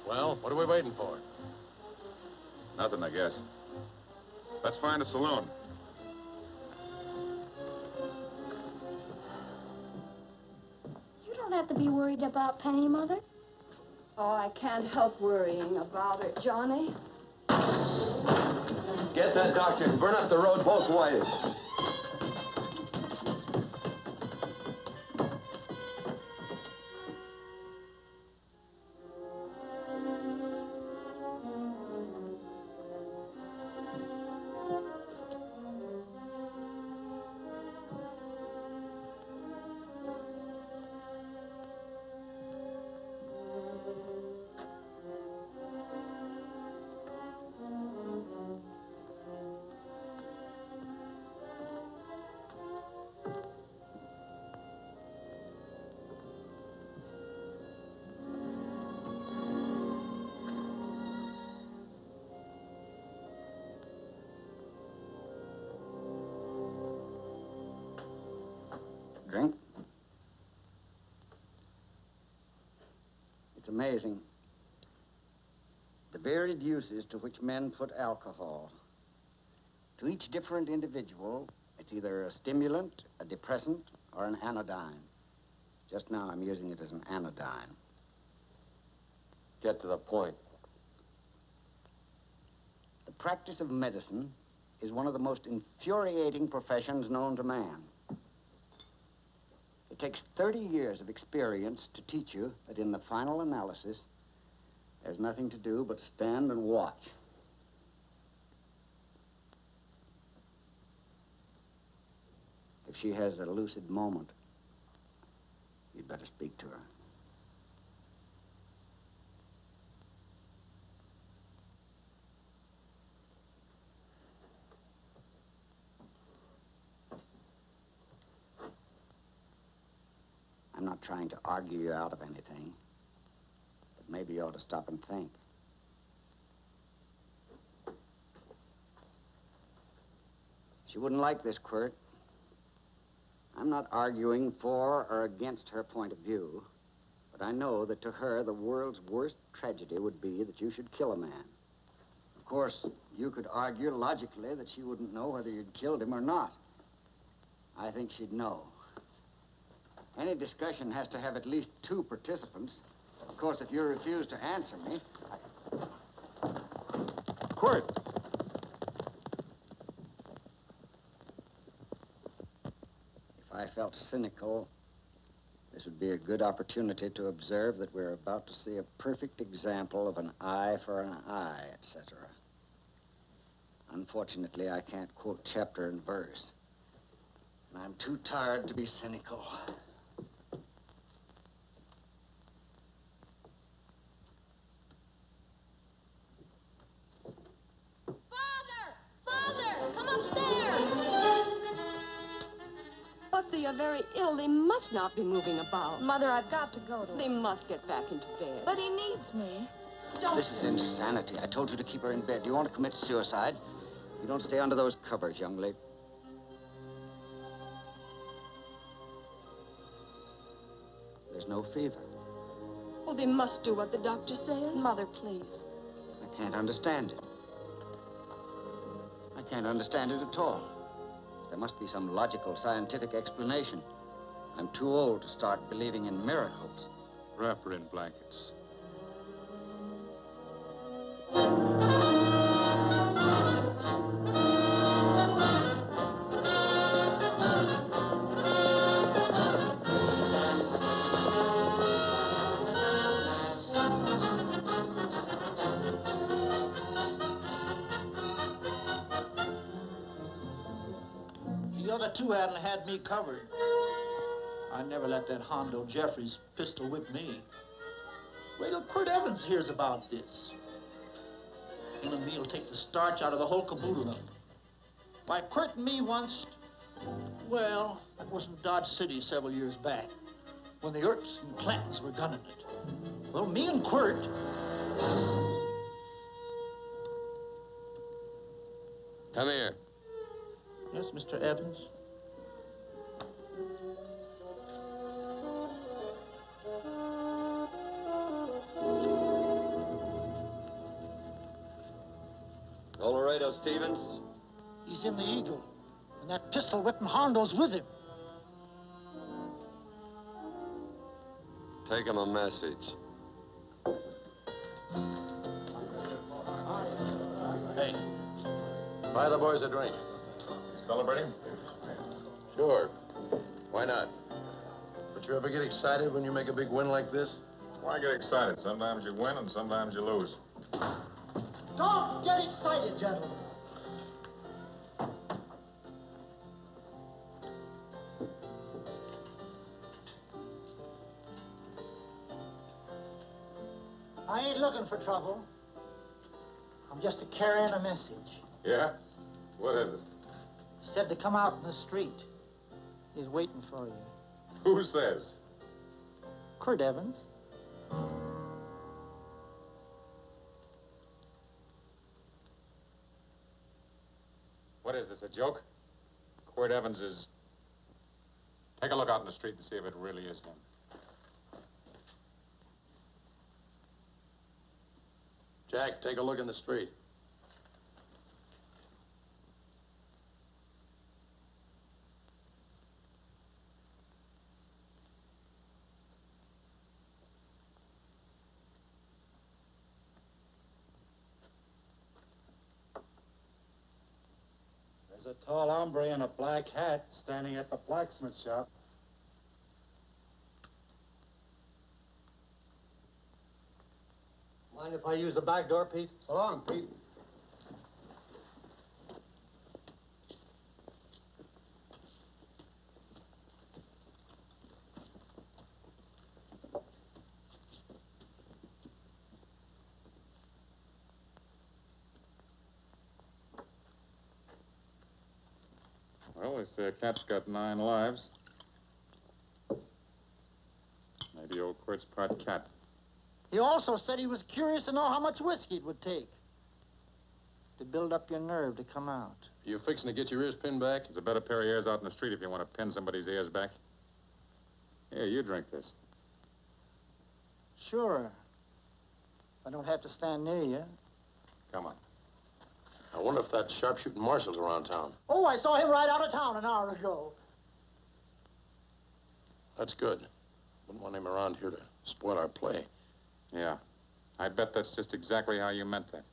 [SPEAKER 18] Well, what are we waiting for?
[SPEAKER 2] Nothing, I guess. Let's find a saloon.
[SPEAKER 7] You don't have to be worried about Penny, Mother.
[SPEAKER 6] Oh, I can't help worrying about her, Johnny.
[SPEAKER 1] Get that doctor and burn up the road both ways.
[SPEAKER 5] It's amazing. The varied uses to which men put alcohol. To each different individual, it's either a stimulant, a depressant, or an anodyne. Just now, I'm using it as an anodyne.
[SPEAKER 1] Get to the point.
[SPEAKER 5] The practice of medicine is one of the most infuriating professions known to man. It takes 30 years of experience to teach you that in the final analysis, there's nothing to do but stand and watch. If she has a lucid moment, you'd better speak to her. I'm not trying to argue you out of anything, but maybe you ought to stop and think. She wouldn't like this, Quirt. I'm not arguing for or against her point of view, but I know that to her, the world's worst tragedy would be that you should kill a man. Of course, you could argue logically that she wouldn't know whether you'd killed him or not. I think she'd know. Any discussion has to have at least 2 participants. Of course, if you refuse to answer me...
[SPEAKER 2] Quirt!
[SPEAKER 5] If I felt cynical, this would be a good opportunity to observe that we're about to see a perfect example of an eye for an eye, etc. Unfortunately, I can't quote chapter and verse. And I'm too tired to be cynical.
[SPEAKER 6] But they are very ill. They must not be moving about.
[SPEAKER 4] Mother, I've got to go to
[SPEAKER 6] They must get back into bed.
[SPEAKER 4] But he needs me.
[SPEAKER 5] This is insanity. I told you to keep her in bed. Do you want to commit suicide? You don't stay under those covers, young lady. There's no fever.
[SPEAKER 6] Well, they must do what the doctor says.
[SPEAKER 4] Mother, please.
[SPEAKER 5] I can't understand it. I can't understand it at all. There must be some logical, scientific explanation. I'm too old to start believing in miracles.
[SPEAKER 2] Wrap her in blankets.
[SPEAKER 3] The other 2 hadn't had me covered. I never let that Hondo Jeffries pistol whip me. Wait till Quirt Evans hears about this. Him and me'll take the starch out of the whole caboodle of them. Why, Quirt and me once, well, that was in Dodge City several years back, when the Hursts and Clantons were gunning it. Well, me and Quirt...
[SPEAKER 1] Come here.
[SPEAKER 3] Yes, Mr. Evans?
[SPEAKER 1] Colorado Stevens?
[SPEAKER 3] He's in the Eagle, and that pistol-whipping Hondo's with him.
[SPEAKER 14] Take him a message.
[SPEAKER 18] Hey, buy the boys a drink.
[SPEAKER 2] Celebrating?
[SPEAKER 18] Sure. Why not? But you ever get excited when you make a big win like this?
[SPEAKER 2] Why get excited? Sometimes you win and sometimes you lose.
[SPEAKER 3] Don't get excited, gentlemen. I ain't looking for trouble. I'm just carrying a message.
[SPEAKER 2] Yeah? What is it?
[SPEAKER 3] Said to come out in the street. He's waiting for you.
[SPEAKER 2] Who says?
[SPEAKER 3] Quirt Evans.
[SPEAKER 2] What is this, a joke? Quirt Evans is... Take a look out in the street and see if it really is him.
[SPEAKER 18] Jack, take a look in the street.
[SPEAKER 9] There's a tall hombre in a black hat standing at the blacksmith shop.
[SPEAKER 3] Mind if I use the back door, Pete?
[SPEAKER 11] So long, Pete.
[SPEAKER 2] Well, this cat's got 9 lives. Maybe old Quirt's part cat.
[SPEAKER 3] He also said he was curious to know how much whiskey it would take to build up your nerve to come out.
[SPEAKER 18] You fixing to get your ears pinned back?
[SPEAKER 2] There's a better pair of ears out in the street if you want to pin somebody's ears back. Here, you drink this.
[SPEAKER 3] Sure. I don't have to stand near you.
[SPEAKER 2] Come on.
[SPEAKER 18] I wonder if that sharpshooting marshal's around town.
[SPEAKER 3] Oh, I saw him ride out of town an hour ago.
[SPEAKER 18] That's good. Wouldn't want him around here to spoil our play.
[SPEAKER 2] Yeah. I bet that's just exactly how you meant that.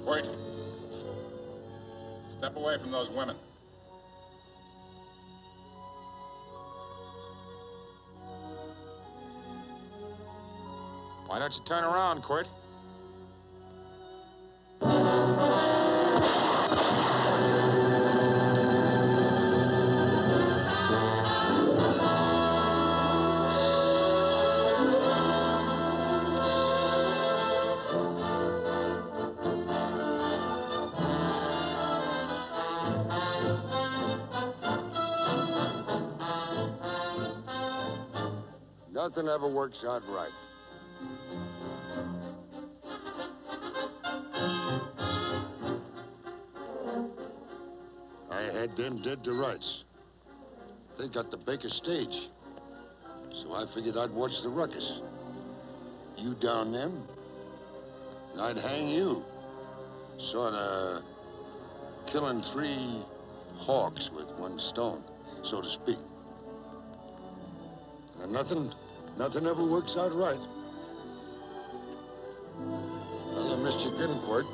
[SPEAKER 2] Wait. Step away from those women. Why don't you turn around, Quirt?
[SPEAKER 12] Nothing ever works out right. I had them dead to rights. They got the Baker stage. So I figured I'd watch the ruckus. You down them, and I'd hang you. Sorta killing 3 hawks with 1 stone, so to speak. And nothing ever works out right. Well, I missed you again, Quirt.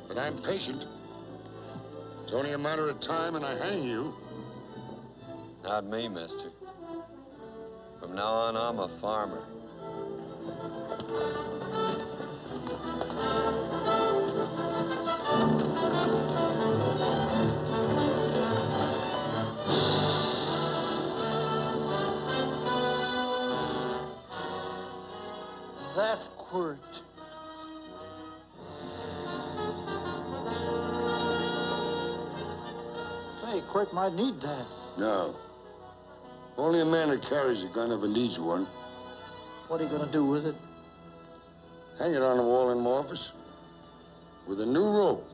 [SPEAKER 12] But I'm patient. It's only a matter of time and I hang you.
[SPEAKER 14] Not me, mister. From now on, I'm a farmer.
[SPEAKER 3] That Quirt. Say, Quirt might need that.
[SPEAKER 12] No. Only a man that carries a gun ever needs one.
[SPEAKER 3] What are you gonna do with it?
[SPEAKER 12] Hang it on the wall in my office with a new rope.